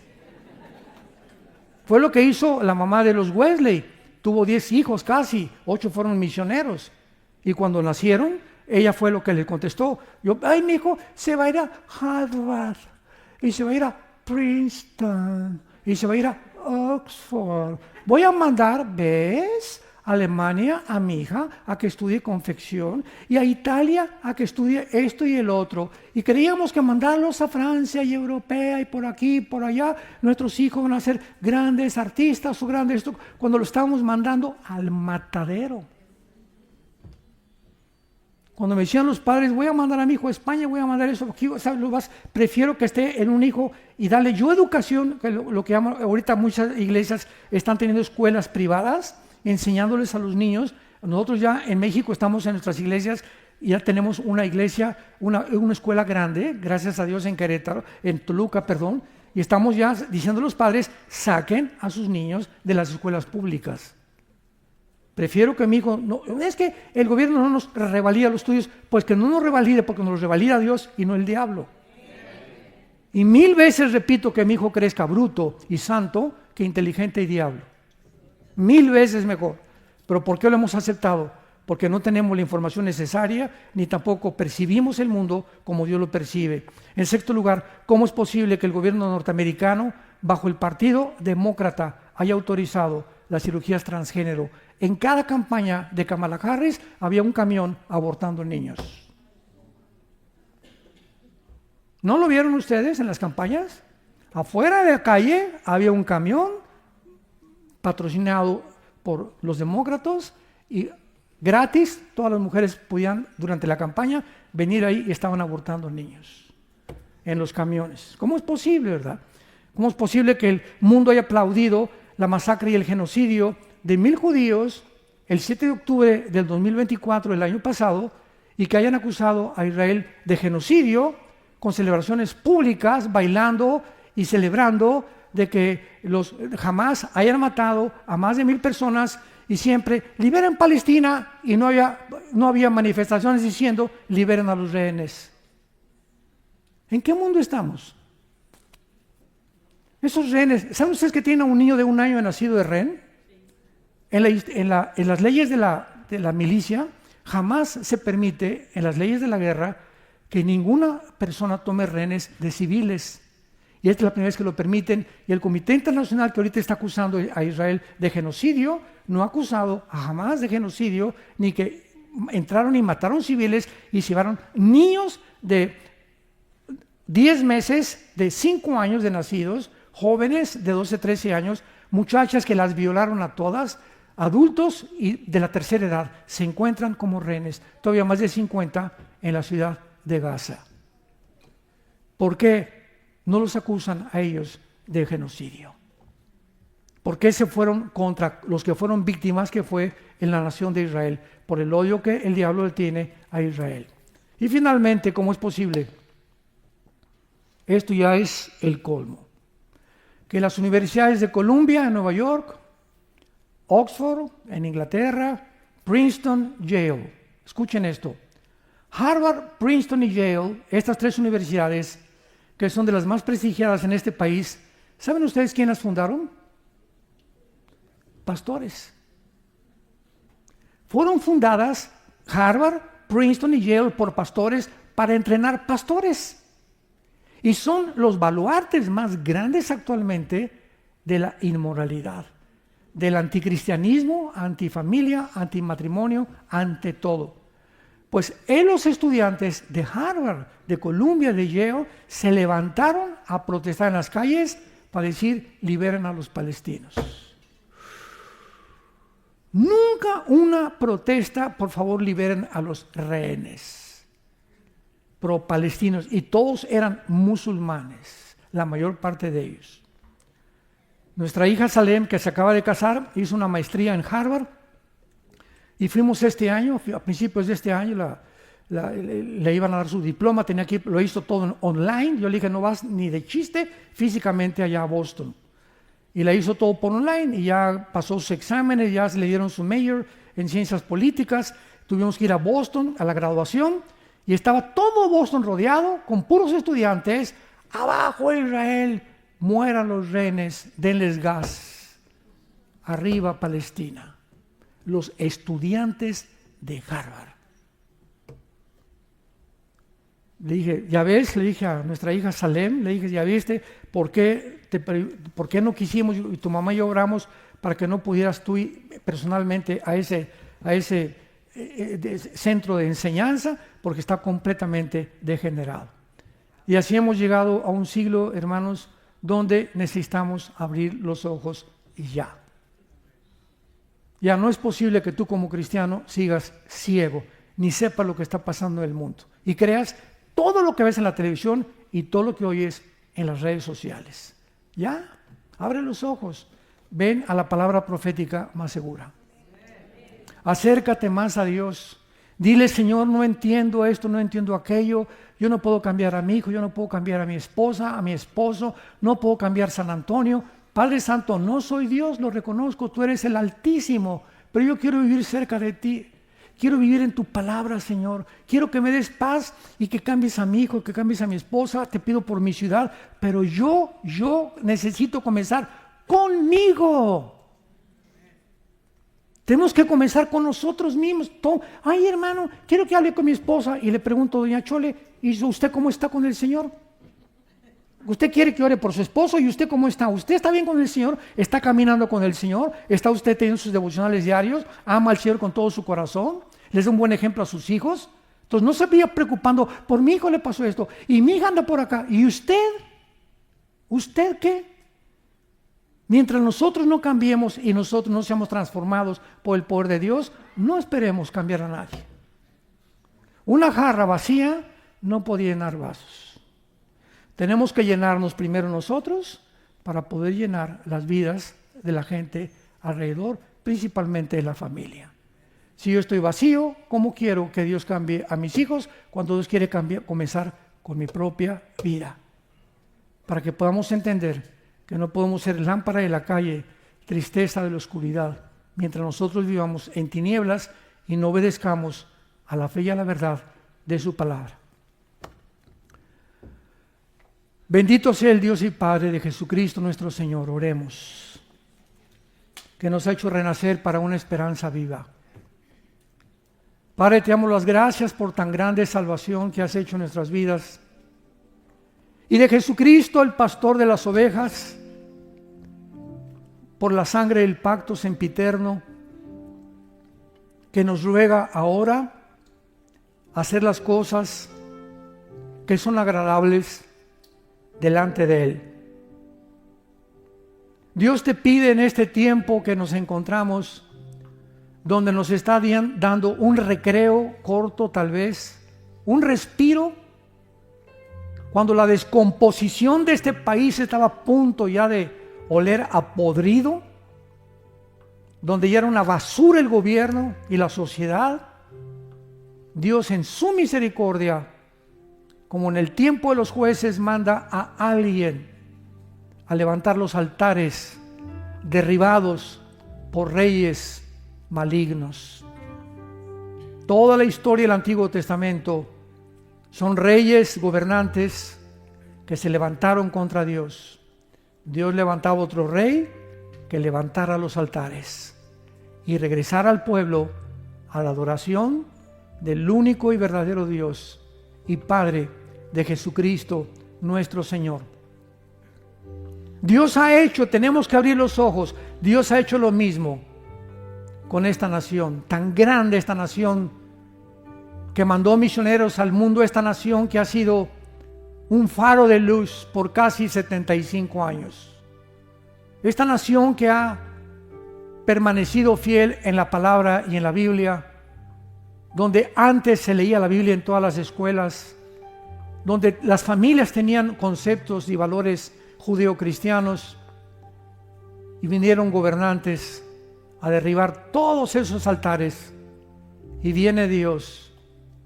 Fue lo que hizo la mamá de los Wesley. Tuvo 10 hijos casi, 8 fueron misioneros. Y cuando nacieron, ella fue lo que le contestó. Ay, mi hijo se va a ir a Harvard, y se va a ir a Princeton, y se va a ir a Oxford. Voy a mandar, ¿ves?, a Alemania a mi hija a que estudie confección, y a Italia a que estudie esto y el otro. Y creíamos que mandarlos a Francia y Europea y por aquí y por allá, nuestros hijos van a ser grandes artistas o grandes esto, cuando lo estábamos mandando al matadero. Cuando me decían los padres, voy a mandar a mi hijo a España, voy a mandar eso, aquí, ¿sabes? Prefiero que esté en un hijo y darle yo educación, que lo que llaman, ahorita muchas iglesias están teniendo escuelas privadas, enseñándoles a los niños. Nosotros ya en México estamos en nuestras iglesias, y ya tenemos una iglesia, una escuela grande, gracias a Dios, en Querétaro, en Toluca, perdón, y estamos ya diciendo a los padres, saquen a sus niños de las escuelas públicas. Prefiero que mi hijo, no, es que el gobierno no nos revalida los estudios, pues que no nos revalide, porque nos los revalida Dios y no el diablo. Y 1000 veces repito que mi hijo crezca bruto y santo que inteligente y diablo. 1000 veces mejor. ¿Pero por qué lo hemos aceptado? porque no tenemos la información necesaria, ni tampoco percibimos el mundo como Dios lo percibe. En sexto lugar, ¿cómo es posible que el gobierno norteamericano, bajo el Partido Demócrata, haya autorizado las cirugías transgénero? En cada campaña de Kamala Harris había un camión abortando niños. ¿No lo vieron ustedes en las campañas? Afuera de la calle había un camión patrocinado por los demócratas y gratis todas las mujeres podían durante la campaña venir ahí y estaban abortando niños en los camiones. ¿Cómo es posible, verdad? ¿Cómo es posible que el mundo haya aplaudido la masacre y el genocidio de 1,000 judíos el 7 de octubre del 2024, el año pasado, y que hayan acusado a Israel de genocidio con celebraciones públicas, bailando y celebrando de que los Hamas hayan matado a más de 1,000 personas y siempre liberen Palestina, y no había manifestaciones diciendo liberen a los rehenes? ¿En qué mundo estamos? Esos rehenes, ¿saben ustedes que tienen a un niño de 1 año nacido de rehén? En las leyes de la milicia jamás se permite, en las leyes de la guerra, que ninguna persona tome rehenes de civiles. Y esta es la primera vez que lo permiten, y el Comité Internacional que ahorita está acusando a Israel de genocidio, no ha acusado a Hamas de genocidio, ni que entraron y mataron civiles y se llevaron niños de 10 meses, de 5 años de nacidos, jóvenes de 12, 13 años, muchachas que las violaron a todas, adultos y de la tercera edad, se encuentran como rehenes, todavía más de 50 en la ciudad de Gaza. ¿Por qué no los acusan a ellos de genocidio? ¿Por qué se fueron contra los que fueron víctimas, que fue en la nación de Israel? Por el odio que el diablo le tiene a Israel. Y finalmente, ¿cómo es posible? Esto ya es el colmo. Que las universidades de Columbia en Nueva York, Oxford en Inglaterra, Princeton, Yale. Escuchen esto. Harvard, Princeton y Yale, estas 3 universidades que son de las más prestigiadas en este país, ¿saben ustedes quién las fundaron? Pastores. Fueron fundadas Harvard, Princeton y Yale por pastores para entrenar pastores. Y son los baluartes más grandes actualmente de la inmoralidad, del anticristianismo, antifamilia, antimatrimonio, ante todo. Pues los estudiantes de Harvard, de Columbia, de Yale, se levantaron a protestar en las calles para decir, liberen a los palestinos. Nunca una protesta, por favor, liberen a los rehenes pro-palestinos, y todos eran musulmanes, la mayor parte de ellos. Nuestra hija Salem, que se acaba de casar, hizo una maestría en Harvard, y fuimos este año, a principios de este año, le iban a dar su diploma, lo hizo todo online. Yo le dije, no vas ni de chiste físicamente allá a Boston. Y la hizo todo por online, y ya pasó sus exámenes, ya se le dieron su major en ciencias políticas. Tuvimos que ir a Boston a la graduación, y estaba todo Boston rodeado con puros estudiantes. Abajo Israel, mueran los rehenes, denles gas. Arriba Palestina. Los estudiantes de Harvard. Le dije, ya ves, le dije a nuestra hija Salem, le dije, ya viste, ¿por qué no quisimos, y tu mamá y yo oramos para que no pudieras tú ir personalmente a ese centro de enseñanza? Porque está completamente degenerado. Y así hemos llegado a un siglo, hermanos, donde necesitamos abrir los ojos y ya. Ya no es posible que tú como cristiano sigas ciego, ni sepas lo que está pasando en el mundo, y creas todo lo que ves en la televisión y todo lo que oyes en las redes sociales. Ya, abre los ojos, ven a la palabra profética más segura. Acércate más a Dios. Dile, Señor, no entiendo esto, no entiendo aquello. Yo no puedo cambiar a mi hijo, yo no puedo cambiar a mi esposa, a mi esposo, no puedo cambiar San Antonio. Padre Santo, no soy Dios, lo reconozco, tú eres el Altísimo, pero yo quiero vivir cerca de ti. Quiero vivir en tu palabra, Señor. Quiero que me des paz y que cambies a mi hijo, que cambies a mi esposa. Te pido por mi ciudad, pero yo necesito comenzar conmigo. Tenemos que comenzar con nosotros mismos. Ay, hermano, quiero que hable con mi esposa. Y le pregunto, doña Chole, ¿y usted cómo está con el Señor? Usted quiere que ore por su esposo, ¿y usted cómo está? ¿Usted está bien con el Señor? ¿Está caminando con el Señor? ¿Está usted teniendo sus devocionales diarios? ¿Ama al Señor con todo su corazón? ¿Les da un buen ejemplo a sus hijos? Entonces no se vaya preocupando, por mi hijo le pasó esto, y mi hija anda por acá. ¿Y usted? ¿Usted qué? Mientras nosotros no cambiemos y nosotros no seamos transformados por el poder de Dios, no esperemos cambiar a nadie. Una jarra vacía no puede llenar vasos. Tenemos que llenarnos primero nosotros para poder llenar las vidas de la gente alrededor, principalmente de la familia. Si yo estoy vacío, ¿cómo quiero que Dios cambie a mis hijos cuando Dios quiere comenzar con mi propia vida? Para que podamos entender que no podemos ser lámpara de la calle, tristeza de la oscuridad, mientras nosotros vivamos en tinieblas y no obedezcamos a la fe y a la verdad de su palabra. Bendito sea el Dios y Padre de Jesucristo nuestro Señor. Oremos, que nos ha hecho renacer para una esperanza viva. Padre, te damos las gracias por tan grande salvación que has hecho en nuestras vidas. Y de Jesucristo, el pastor de las ovejas, por la sangre del pacto sempiterno, que nos ruega ahora hacer las cosas que son agradables delante de Él. Dios te pide en este tiempo que nos encontramos, donde nos está dando un recreo corto tal vez, un respiro, cuando la descomposición de este país estaba a punto ya de oler a podrido, donde ya era una basura el gobierno y la sociedad, Dios en su misericordia, como en el tiempo de los jueces, manda a alguien a levantar los altares derribados por reyes malignos. Toda la historia del Antiguo Testamento son reyes, gobernantes que se levantaron contra Dios. Dios levantaba otro rey que levantara los altares y regresara al pueblo a la adoración del único y verdadero Dios y Padre de Jesucristo nuestro Señor. Dios ha hecho, tenemos que abrir los ojos, Dios ha hecho lo mismo con esta nación, tan grande esta nación, que mandó misioneros al mundo, esta nación que ha sido un faro de luz por casi 75 años. Esta nación que ha permanecido fiel en la palabra y en la Biblia, donde antes se leía la Biblia en todas las escuelas, donde las familias tenían conceptos y valores judeocristianos, y vinieron gobernantes a derribar todos esos altares, y viene Dios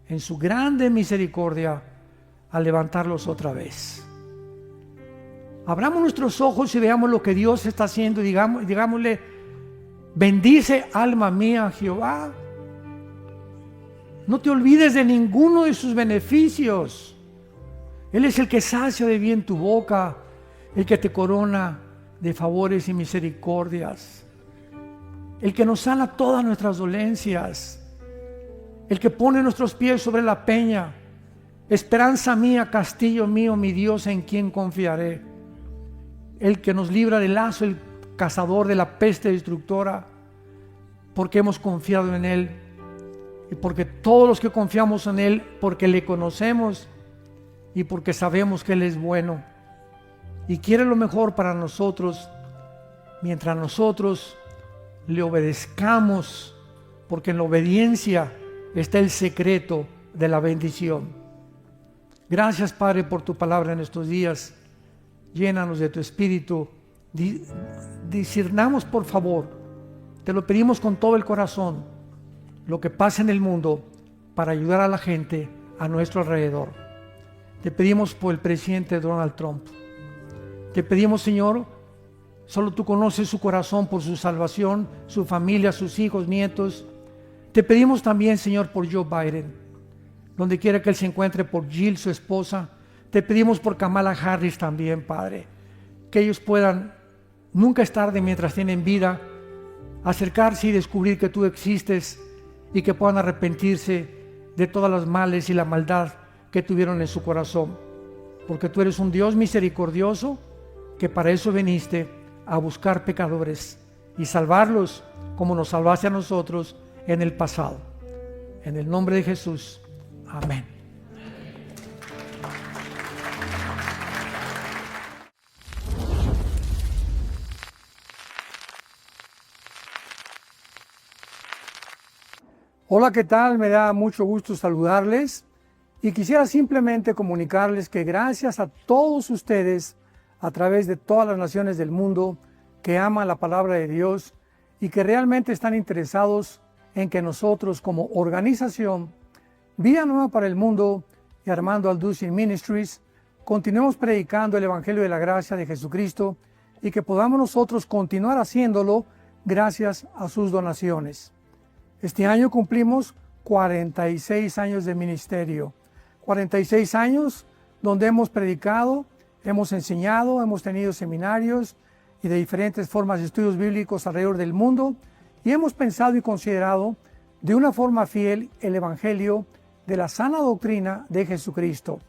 en su grande misericordia a levantarlos otra vez. Abramos nuestros ojos y veamos lo que Dios está haciendo y digámosle: bendice alma mía a Jehová. No te olvides de ninguno de sus beneficios. Él es el que sacia de bien tu boca, el que te corona de favores y misericordias, el que nos sana todas nuestras dolencias, el que pone nuestros pies sobre la peña. Esperanza mía, castillo mío, mi Dios, en quien confiaré. El que nos libra del lazo, el cazador de la peste destructora, porque hemos confiado en Él. Y porque todos los que confiamos en Él, porque le conocemos y porque sabemos que Él es bueno y quiere lo mejor para nosotros, mientras nosotros le obedezcamos, porque en la obediencia está el secreto de la bendición. Gracias, Padre, por tu palabra en estos días. Llénanos de tu espíritu. Discernamos, por favor, te lo pedimos con todo el corazón, lo que pasa en el mundo para ayudar a la gente a nuestro alrededor. Te pedimos por el presidente Donald Trump. Te pedimos, Señor, solo tú conoces su corazón por su salvación, su familia, sus hijos, nietos. Te pedimos también, Señor, por Joe Biden, donde quiera que él se encuentre, por Jill, su esposa. Te pedimos por Kamala Harris también, Padre, que ellos puedan, nunca es tarde mientras tienen vida, acercarse y descubrir que tú existes y que puedan arrepentirse de todas las males y la maldad que tuvieron en su corazón. Porque tú eres un Dios misericordioso, que para eso viniste, a buscar pecadores y salvarlos como nos salvaste a nosotros en el pasado. En el nombre de Jesús. Amén. Hola, ¿qué tal? Me da mucho gusto saludarles y quisiera simplemente comunicarles que gracias a todos ustedes a través de todas las naciones del mundo que aman la palabra de Dios y que realmente están interesados en que nosotros como organización Vida Nueva para el Mundo y Armando Alducin Ministries continuemos predicando el Evangelio de la Gracia de Jesucristo y que podamos nosotros continuar haciéndolo gracias a sus donaciones. Este año cumplimos 46 años de ministerio, 46 años donde hemos predicado, hemos enseñado, hemos tenido seminarios y de diferentes formas de estudios bíblicos alrededor del mundo y hemos pensado y considerado de una forma fiel el Evangelio de la sana doctrina de Jesucristo.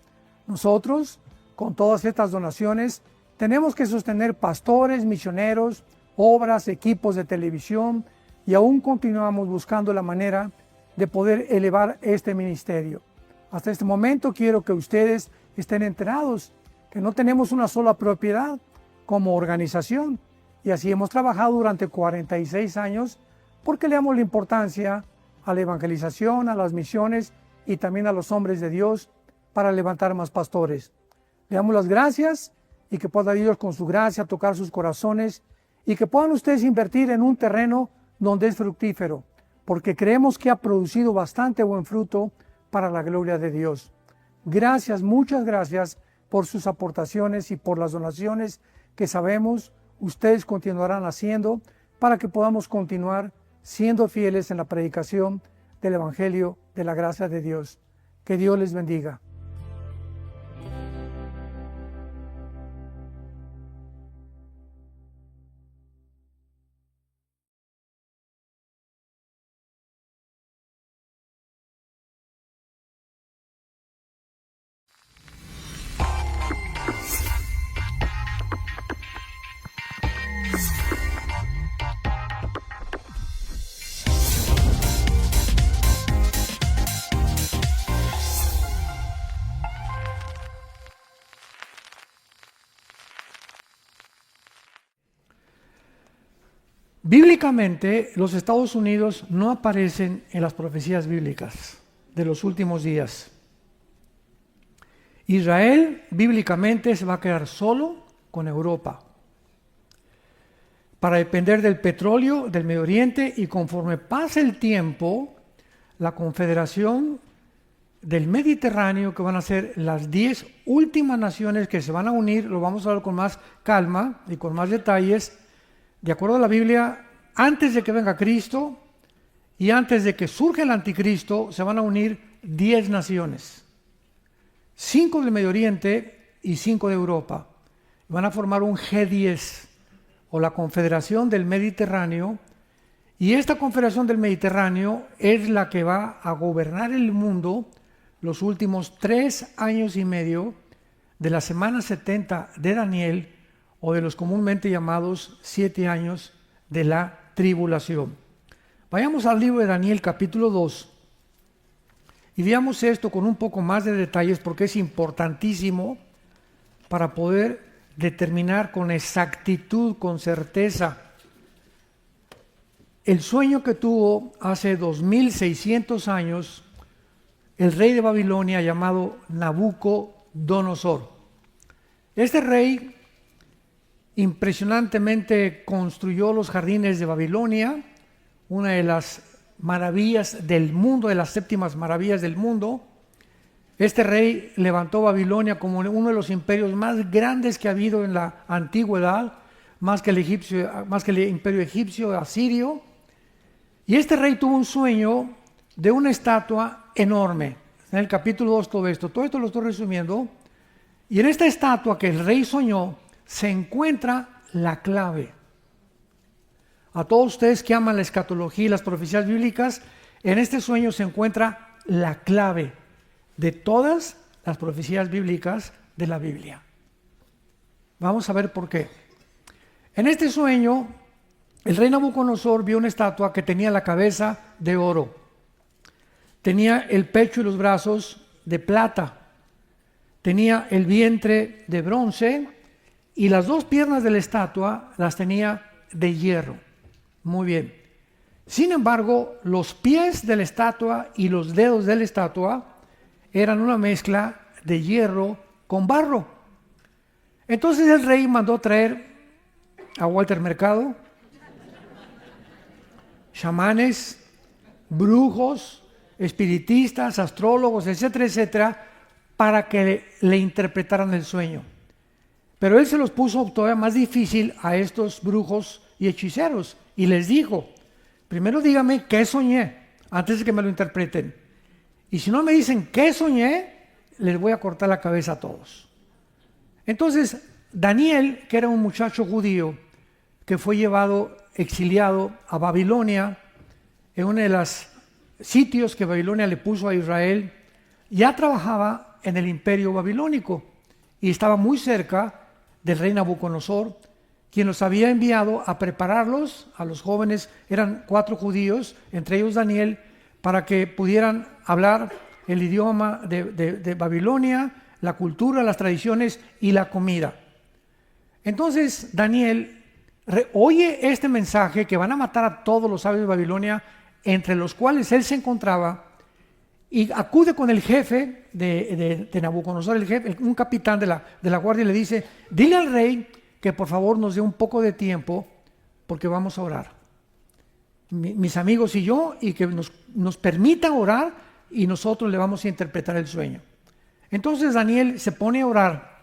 Nosotros, con todas estas donaciones, tenemos que sostener pastores, misioneros, obras, equipos de televisión y aún continuamos buscando la manera de poder elevar este ministerio. Hasta este momento quiero que ustedes estén enterados que no tenemos una sola propiedad como organización y así hemos trabajado durante 46 años porque le damos la importancia a la evangelización, a las misiones y también a los hombres de Dios para levantar más pastores. Le damos las gracias y que pueda Dios con su gracia tocar sus corazones y que puedan ustedes invertir en un terreno donde es fructífero, porque creemos que ha producido bastante buen fruto para la gloria de Dios. Gracias, muchas gracias por sus aportaciones y por las donaciones que sabemos ustedes continuarán haciendo para que podamos continuar siendo fieles en la predicación del Evangelio de la gracia de Dios. Que Dios les bendiga. Bíblicamente, los Estados Unidos no aparecen en las profecías bíblicas de los últimos días. Israel, bíblicamente, se va a quedar solo con Europa para depender del petróleo del Medio Oriente y conforme pase el tiempo, la Confederación del Mediterráneo, que van a ser las 10 últimas naciones que se van a unir, lo vamos a hablar con más calma y con más detalles. De acuerdo a la Biblia, antes de que venga Cristo y antes de que surja el anticristo, se van a unir 10 naciones. 5 del Medio Oriente y 5 de Europa. Van a formar un G10 o la Confederación del Mediterráneo. Y esta Confederación del Mediterráneo es la que va a gobernar el mundo los últimos 3 años y medio de la semana 70 de Daniel, o de los comúnmente llamados 7 años de la tribulación. Vayamos al libro de Daniel capítulo 2 y veamos esto con un poco más de detalles porque es importantísimo para poder determinar con exactitud, con certeza, el sueño que tuvo hace 2600 años el rey de Babilonia llamado Nabucodonosor. Este rey impresionantemente construyó los jardines de Babilonia, una de las maravillas del mundo, de las séptimas maravillas del mundo. Este rey levantó Babilonia como uno de los imperios más grandes que ha habido en la antigüedad, más que el imperio egipcio, asirio. Y este rey tuvo un sueño de una estatua enorme. En el capítulo 2 todo esto lo estoy resumiendo. Y en esta estatua que el rey soñó, se encuentra la clave. A todos ustedes que aman la escatología y las profecías bíblicas, en este sueño se encuentra la clave de todas las profecías bíblicas de la Biblia. Vamos a ver por qué. En este sueño, el rey Nabucodonosor vio una estatua que tenía la cabeza de oro, tenía el pecho y los brazos de plata, tenía el vientre de bronce y las dos piernas de la estatua las tenía de hierro. Muy bien. Sin embargo, los pies de la estatua y los dedos de la estatua eran una mezcla de hierro con barro. Entonces el rey mandó traer a Walter Mercado, chamanes, brujos, espiritistas, astrólogos, etcétera, etcétera, para que le interpretaran el sueño. Pero él se los puso todavía más difícil a estos brujos y hechiceros y les dijo: primero dígame qué soñé antes de que me lo interpreten. Y si no me dicen qué soñé, les voy a cortar la cabeza a todos. Entonces, Daniel, que era un muchacho judío que fue llevado, exiliado a Babilonia, en uno de los sitios que Babilonia le puso a Israel, ya trabajaba en el imperio babilónico y estaba muy cerca del rey Nabucodonosor, quien los había enviado a prepararlos, a los jóvenes, eran 4 judíos, entre ellos Daniel, para que pudieran hablar el idioma de Babilonia, la cultura, las tradiciones y la comida. Entonces Daniel oye este mensaje que van a matar a todos los sabios de Babilonia, entre los cuales él se encontraba, y acude con el jefe de Nabucodonosor, un capitán de la guardia, y le dice: dile al rey que por favor nos dé un poco de tiempo porque vamos a orar, mis amigos y yo, y que nos permita orar y nosotros le vamos a interpretar el sueño. Entonces Daniel se pone a orar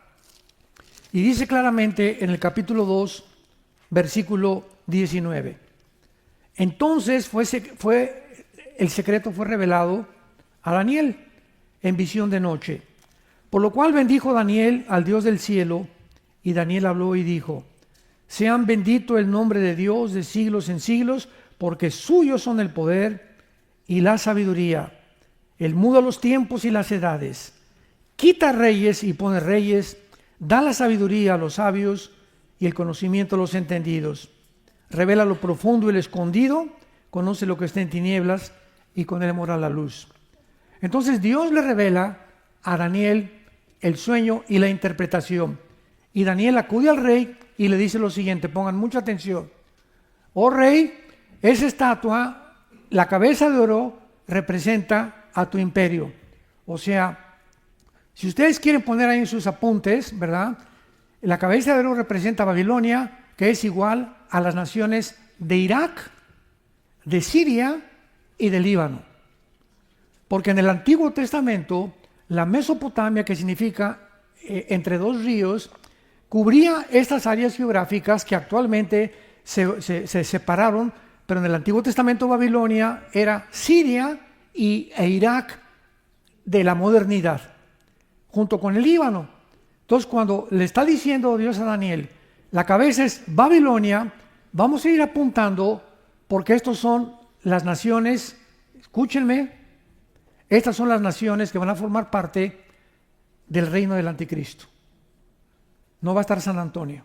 y dice claramente en el capítulo 2, versículo 19: entonces el secreto fue revelado a Daniel en visión de noche, por lo cual bendijo Daniel al Dios del cielo, y Daniel habló y dijo: sean bendito el nombre de Dios de siglos en siglos, porque suyos son el poder y la sabiduría. Él muda los tiempos y las edades, quita reyes y pone reyes, da la sabiduría a los sabios y el conocimiento a los entendidos. Revela lo profundo y lo escondido, conoce lo que está en tinieblas y con él mora la luz. Entonces Dios le revela a Daniel el sueño y la interpretación. Y Daniel acude al rey y le dice lo siguiente, pongan mucha atención: oh rey, esa estatua, la cabeza de oro, representa a tu imperio. O sea, si ustedes quieren poner ahí en sus apuntes, ¿verdad? La cabeza de oro representa a Babilonia, que es igual a las naciones de Irak, de Siria y del Líbano. Porque en el Antiguo Testamento, la Mesopotamia, que significa entre dos ríos, cubría estas áreas geográficas que actualmente se separaron, pero en el Antiguo Testamento Babilonia era Siria e Irak de la modernidad, junto con el Líbano. Entonces, cuando le está diciendo Dios a Daniel, la cabeza es Babilonia, vamos a ir apuntando, porque estos son las naciones, escúchenme, estas son las naciones que van a formar parte del reino del anticristo. No va a estar San Antonio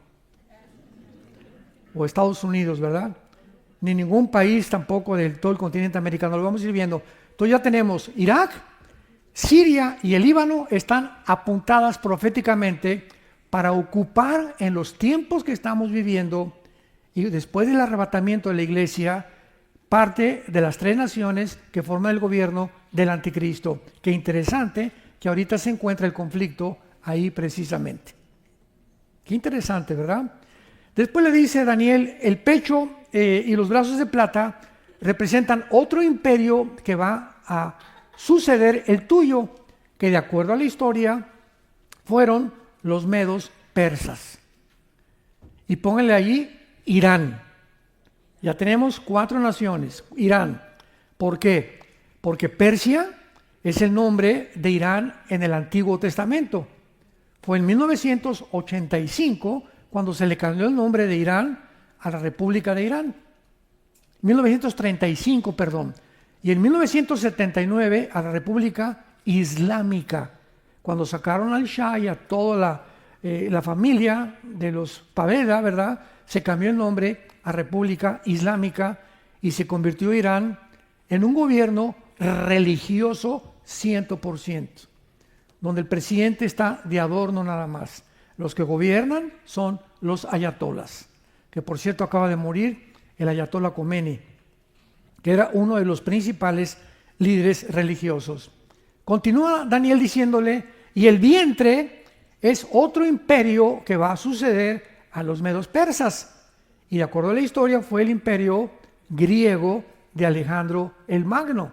o Estados Unidos, ¿verdad? Ni ningún país tampoco de todo el continente americano. Lo vamos a ir viendo. Entonces ya tenemos Irak, Siria y el Líbano están apuntadas proféticamente para ocupar en los tiempos que estamos viviendo y después del arrebatamiento de la iglesia, parte de las 3 naciones que forman el gobierno del anticristo. Qué interesante que ahorita se encuentra el conflicto ahí precisamente. Qué interesante, ¿verdad? Después le dice Daniel, el pecho y los brazos de plata representan otro imperio que va a suceder el tuyo, que de acuerdo a la historia fueron los medos persas. Y pónganle allí Irán. Ya tenemos 4 naciones. Irán. ¿Por qué? Porque Persia es el nombre de Irán en el Antiguo Testamento. Fue en 1985 cuando se le cambió el nombre de Irán a la República de Irán. 1935, perdón, y en 1979 a la República Islámica, cuando sacaron al Shah y a toda la familia de los Paveda, ¿verdad? Se cambió el nombre a República Islámica y se convirtió Irán en un gobierno religioso 100%, donde el presidente está de adorno nada más. Los que gobiernan son los ayatolas, que por cierto acaba de morir el ayatolá Khomeini, que era uno de los principales líderes religiosos. Continúa Daniel diciéndole, y el vientre es otro imperio que va a suceder a los medos persas. Y de acuerdo a la historia fue el imperio griego de Alejandro el Magno,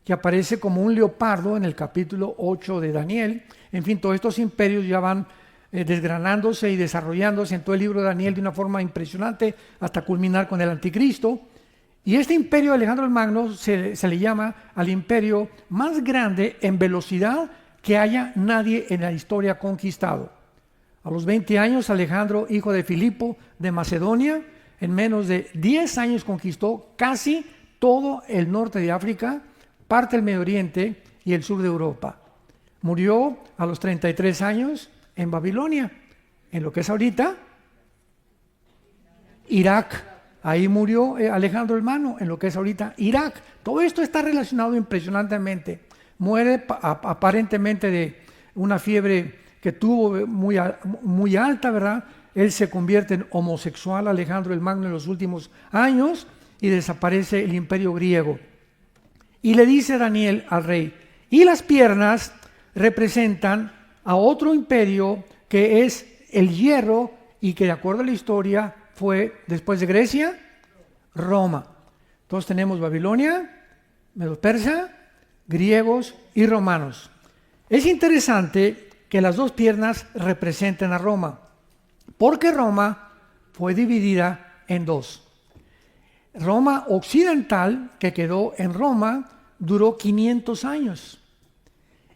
que aparece como un leopardo en el capítulo 8 de Daniel. En fin, todos estos imperios ya van desgranándose y desarrollándose en todo el libro de Daniel de una forma impresionante hasta culminar con el anticristo. Y este imperio de Alejandro el Magno se le llama al imperio más grande en velocidad que haya nadie en la historia conquistado. A los 20 años, Alejandro, hijo de Filipo de Macedonia, en menos de 10 años conquistó casi todo el norte de África, parte del Medio Oriente y el sur de Europa. Murió a los 33 años en Babilonia, en lo que es ahorita Irak. Ahí murió Alejandro el Magno, en lo que es ahorita Irak. Todo esto está relacionado impresionantemente. Muere aparentemente de una fiebre que tuvo muy alta, ¿verdad? Él se convierte en homosexual, Alejandro el Magno, en los últimos años, y desaparece el imperio griego. Y le dice Daniel al rey, y las piernas representan a otro imperio que es el hierro y que de acuerdo a la historia fue después de Grecia, Roma. Entonces tenemos Babilonia, Medo-Persa, griegos y romanos. Es interesante que las dos piernas representen a Roma, porque Roma fue dividida en dos. Roma occidental, que quedó en Roma, duró 500 años.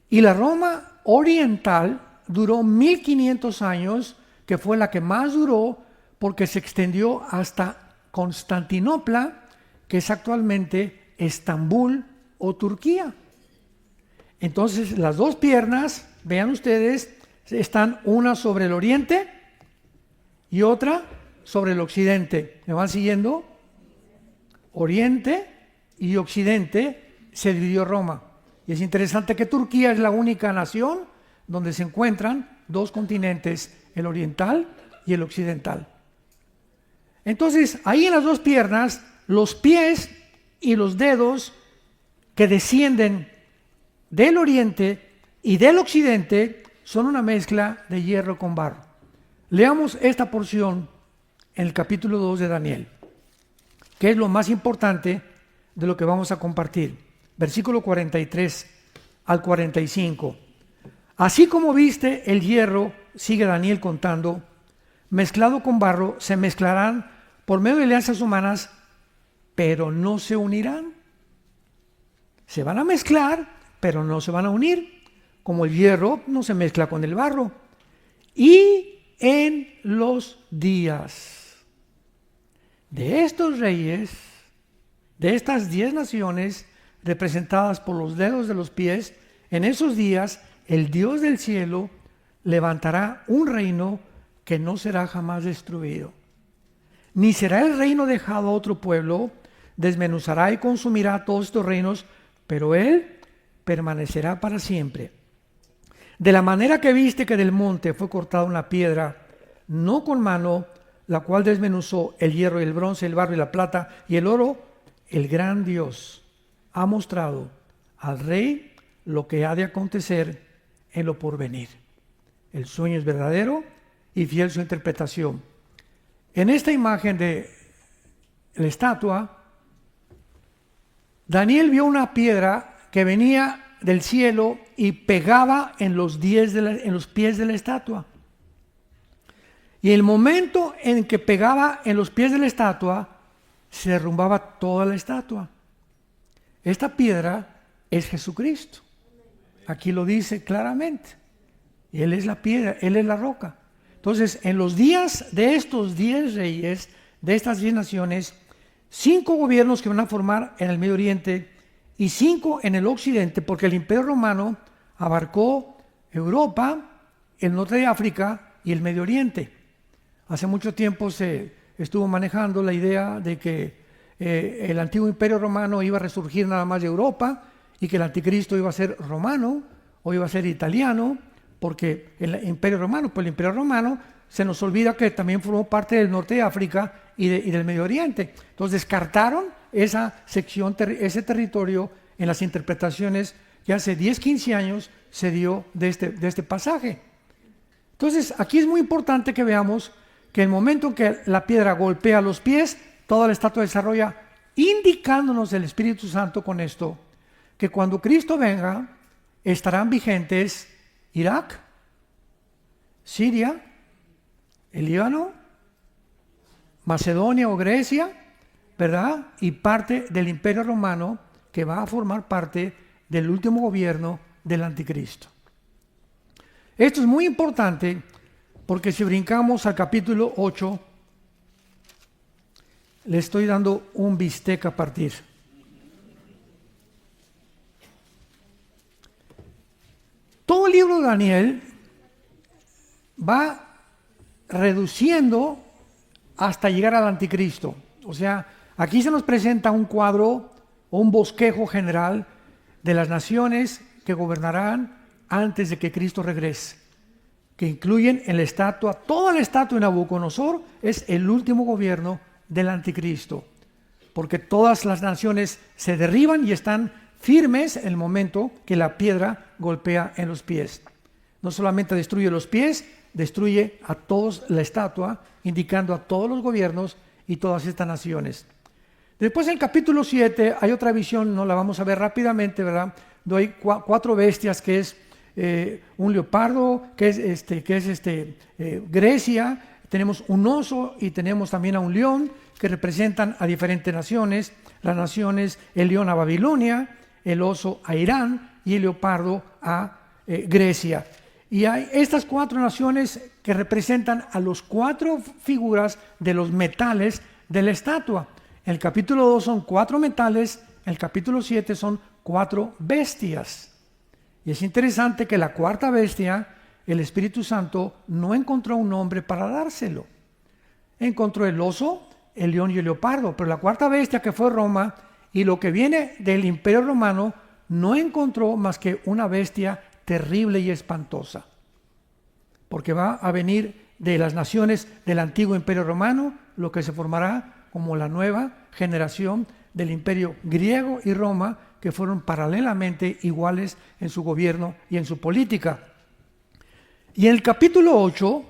Y la Roma oriental duró 1500 años, que fue la que más duró porque se extendió hasta Constantinopla, que es actualmente Estambul o Turquía. Entonces las dos piernas, vean ustedes, están una sobre el oriente y otra sobre el occidente. ¿Me van siguiendo? Oriente y occidente se dividió Roma. Y es interesante que Turquía es la única nación donde se encuentran dos continentes, el oriental y el occidental. Entonces, ahí en las dos piernas, los pies y los dedos que descienden del oriente y del occidente son una mezcla de hierro con barro. Leamos esta porción en el capítulo 2 de Daniel, que es lo más importante de lo que vamos a compartir. Versículo 43 al 45. Así como viste el hierro, sigue Daniel contando, mezclado con barro, se mezclarán por medio de alianzas humanas, pero no se unirán. Se van a mezclar, pero no se van a unir, como el hierro no se mezcla con el barro. Y en los días de estos reyes, de estas 10 naciones, representadas por los dedos de los pies, en esos días el Dios del cielo levantará un reino que no será jamás destruido, ni será el reino dejado a otro pueblo. Desmenuzará y consumirá todos estos reinos, pero él permanecerá para siempre. De la manera que viste que del monte fue cortada una piedra, no con mano, la cual desmenuzó el hierro y el bronce, el barro y la plata y el oro, el gran Dios ha mostrado al rey lo que ha de acontecer en lo porvenir. El sueño es verdadero y fiel su interpretación. En esta imagen de la estatua, Daniel vio una piedra que venía del cielo y pegaba en los pies de la estatua. Y el momento en que pegaba en los pies de la estatua, se derrumbaba toda la estatua. Esta piedra es Jesucristo. Aquí lo dice claramente. Él es la piedra, Él es la roca. Entonces, en los días de estos 10 reyes, de estas 10 naciones, 5 gobiernos que van a formar en el Medio Oriente y 5 en el Occidente, porque el Imperio Romano abarcó Europa, el norte de África y el Medio Oriente. Hace mucho tiempo se estuvo manejando la idea de que el antiguo Imperio Romano iba a resurgir nada más de Europa y que el anticristo iba a ser romano o iba a ser italiano, porque el Imperio Romano, pues el Imperio Romano se nos olvida que también formó parte del norte de África y del Medio Oriente. Entonces descartaron esa sección, ese territorio en las interpretaciones que hace 10, 15 años se dio de este pasaje. Entonces aquí es muy importante que veamos que el momento en que la piedra golpea los pies, toda la estatua desarrolla, indicándonos el Espíritu Santo con esto, que cuando Cristo venga, estarán vigentes Irak, Siria, el Líbano, Macedonia o Grecia, ¿verdad? Y parte del Imperio Romano, que va a formar parte del último gobierno del anticristo. Esto es muy importante porque si brincamos al capítulo 8, le estoy dando un bistec a partir. Todo el libro de Daniel va reduciendo hasta llegar al anticristo. O sea, aquí se nos presenta un cuadro o un bosquejo general de las naciones que gobernarán antes de que Cristo regrese, que incluyen en la estatua, toda la estatua de Nabucodonosor es el último gobierno del anticristo, porque todas las naciones se derriban y están firmes en el momento que la piedra golpea en los pies. No solamente destruye los pies, destruye a todos la estatua, indicando a todos los gobiernos y todas estas naciones. Después en el capítulo 7 hay otra visión, no la vamos a ver rápidamente, ¿verdad? Hay 4 bestias, que es un leopardo, que es Grecia, tenemos un oso y tenemos también a un león, que representan a diferentes naciones. Las naciones, el león a Babilonia, el oso a Irán y el leopardo a Grecia. Y hay estas 4 naciones que representan a los 4 figuras de los metales de la estatua. En el capítulo 2 son 4 metales, en el capítulo 7 son 4 bestias. Y es interesante que la 4ª bestia, el Espíritu Santo, no encontró un nombre para dárselo. Encontró el oso, el león y el leopardo, pero la 4ª bestia, que fue Roma, y lo que viene del Imperio Romano, no encontró más que una bestia terrible y espantosa, porque va a venir de las naciones del antiguo Imperio Romano, lo que se formará como la nueva generación del Imperio griego y Roma, que fueron paralelamente iguales en su gobierno y en su política. Y en el capítulo 8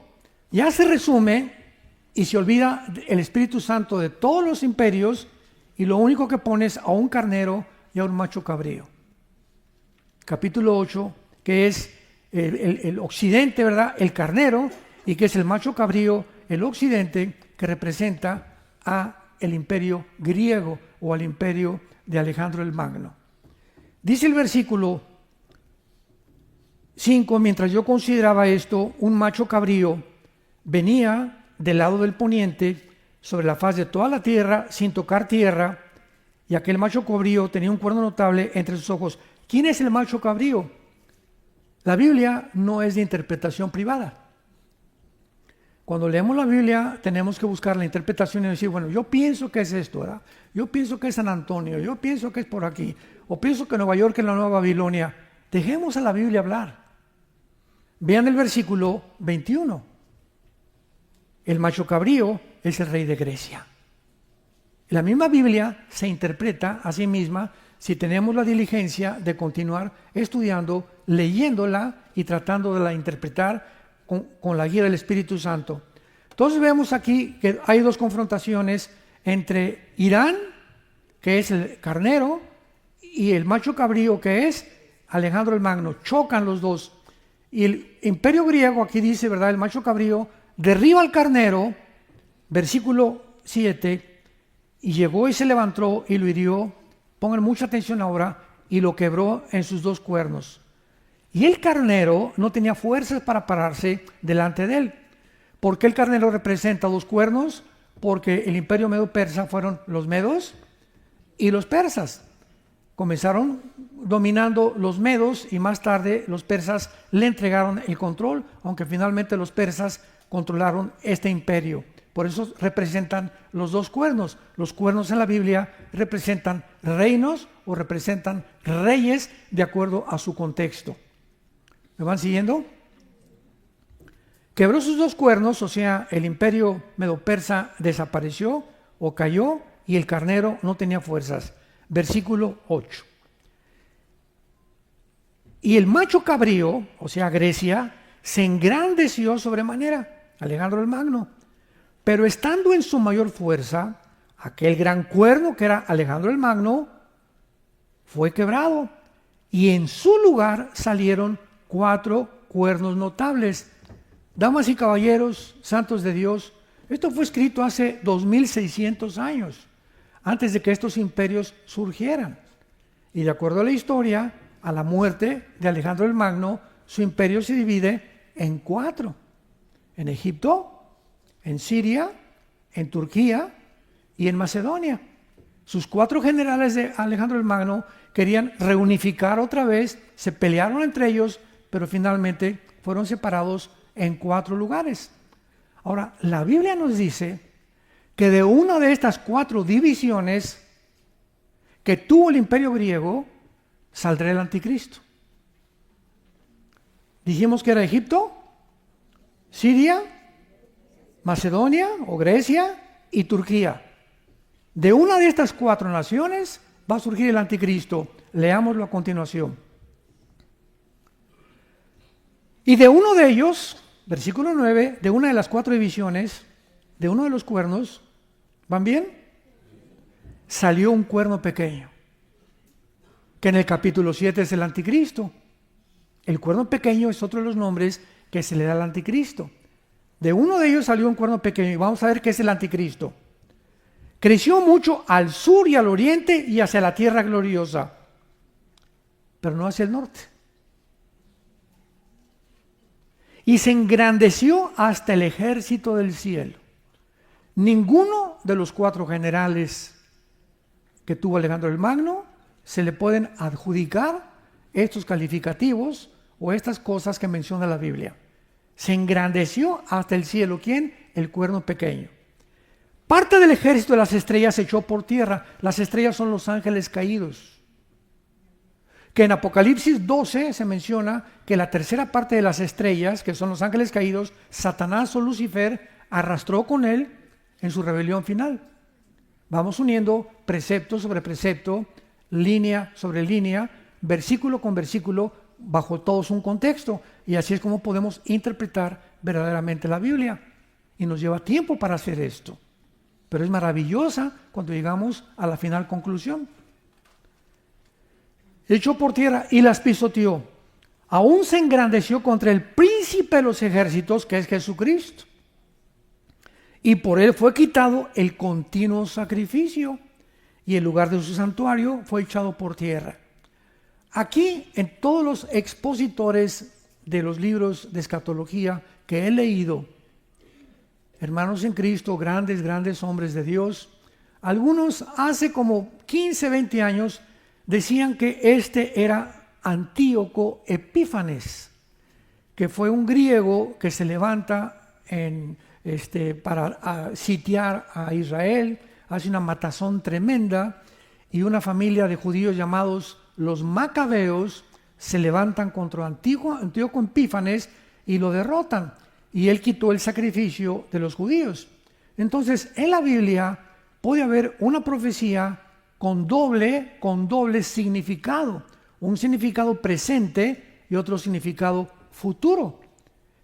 ya se resume y se olvida el Espíritu Santo de todos los imperios, y lo único que pone es a un carnero y a un macho cabrío. Capítulo 8, que es el occidente, ¿verdad? El carnero, y que es el macho cabrío, el occidente, que representa a el imperio griego o al imperio de Alejandro el Magno. Dice el versículo 5, mientras yo consideraba esto, un macho cabrío venía del lado del poniente sobre la faz de toda la tierra sin tocar tierra, y aquel macho cabrío tenía un cuerno notable entre sus ojos. ¿Quién es el macho cabrío? La Biblia no es de interpretación privada. Cuando leemos la Biblia tenemos que buscar la interpretación y decir, bueno, yo pienso que es esto, ¿verdad? Yo pienso que es San Antonio, yo pienso que es por aquí, o pienso que Nueva York es la Nueva Babilonia. Dejemos a la Biblia hablar. Vean el versículo 21. El macho cabrío es el rey de Grecia. La misma Biblia se interpreta a sí misma si tenemos la diligencia de continuar estudiando, leyéndola y tratando de la interpretar con la guía del Espíritu Santo. Entonces vemos aquí que hay 2 confrontaciones entre Irán, que es el carnero, y el macho cabrío, que es Alejandro el Magno. Chocan los 2. Y el imperio griego, aquí dice, ¿verdad? El macho cabrío derriba al carnero, versículo 7, y llegó y se levantó y lo hirió. Pongan mucha atención ahora, y lo quebró en sus 2 cuernos. Y el carnero no tenía fuerzas para pararse delante de él. ¿Por qué el carnero representa 2 cuernos? porque el imperio medo-persa fueron los medos y los persas. Comenzaron dominando los medos y más tarde los persas le entregaron el control, aunque finalmente los persas controlaron este imperio. Por eso representan los dos cuernos. Los cuernos en la Biblia representan reinos o representan reyes de acuerdo a su contexto. ¿Me van siguiendo? Quebró sus dos cuernos, o sea, el imperio medo-persa desapareció o cayó y el carnero no tenía fuerzas. Versículo 8. Y el macho cabrío, o sea, Grecia, se engrandeció sobremanera, Alejandro el Magno. Pero estando en su mayor fuerza, aquel gran cuerno que era Alejandro el Magno fue quebrado y en su lugar salieron 4 cuernos notables. Damas y caballeros, santos de Dios, esto fue escrito hace 2600 años, antes de que estos imperios surgieran. Y de acuerdo a la historia, a la muerte de Alejandro el Magno, su imperio se divide en 4. En Egipto, en Siria, en Turquía y en Macedonia. Sus 4 generales de Alejandro el Magno querían reunificar otra vez, se pelearon entre ellos, pero finalmente fueron separados en 4 lugares. Ahora, la Biblia nos dice que de una de estas 4 divisiones que tuvo el imperio griego, saldrá el anticristo. Dijimos que era Egipto, Siria, Macedonia o Grecia y Turquía. De una de estas 4 naciones va a surgir el anticristo. Leámoslo a continuación. Y de uno de ellos, versículo 9, de una de las 4 divisiones, de uno de los cuernos, ¿van bien? Salió un cuerno pequeño, que en el capítulo 7 es el anticristo. El cuerno pequeño es otro de los nombres que se le da al anticristo. De uno de ellos salió un cuerno pequeño y vamos a ver qué es el anticristo. Creció mucho al sur y al oriente y hacia la tierra gloriosa, pero no hacia el norte. Y se engrandeció hasta el ejército del cielo. Ninguno de los 4 generales que tuvo Alejandro el Magno se le pueden adjudicar estos calificativos o estas cosas que menciona la Biblia. Se engrandeció hasta el cielo. ¿Quién? El cuerno pequeño. Parte del ejército de las estrellas se echó por tierra. Las estrellas son los ángeles caídos. Que en Apocalipsis 12 se menciona que la tercera parte de las estrellas, que son los ángeles caídos, Satanás o Lucifer arrastró con él en su rebelión final. Vamos uniendo precepto sobre precepto, línea sobre línea, versículo con versículo, bajo todos un contexto, y así es como podemos interpretar verdaderamente la Biblia. Y nos lleva tiempo para hacer esto, pero es maravillosa cuando llegamos a la final conclusión. Echó por tierra y las pisoteó. Aún se engrandeció contra el príncipe de los ejércitos, que es Jesucristo. Y por él fue quitado el continuo sacrificio, y el lugar de su santuario fue echado por tierra. Aquí, en todos los expositores de los libros de escatología que he leído, hermanos en Cristo, grandes hombres de Dios, algunos hace como 15, 20 años decían que este era Antíoco Epífanes, que fue un griego que se levanta para sitiar a Israel, hace una matazón tremenda, y una familia de judíos llamados los Macabeos se levantan contra Antíoco Epífanes y lo derrotan, y él quitó el sacrificio de los judíos. Entonces, en la Biblia puede haber una profecía con doble significado, un significado presente y otro significado futuro.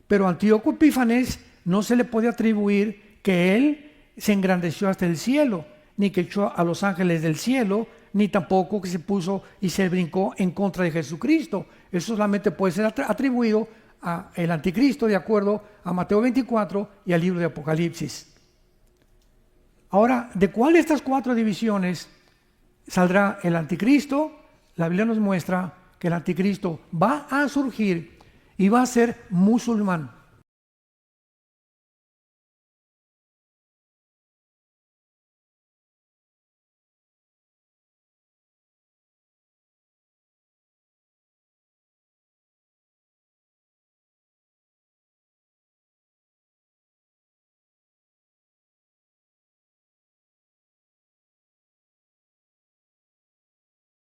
Pero a Antíoco Epífanes no se le puede atribuir que él se engrandeció hasta el cielo, ni que echó a los ángeles del cielo, ni tampoco que se puso y se brincó en contra de Jesucristo. Eso solamente puede ser atribuido al anticristo de acuerdo a Mateo 24 y al libro de Apocalipsis. Ahora, ¿de cuál de estas 4 divisiones saldrá el anticristo? La Biblia nos muestra que el anticristo va a surgir y va a ser musulmán.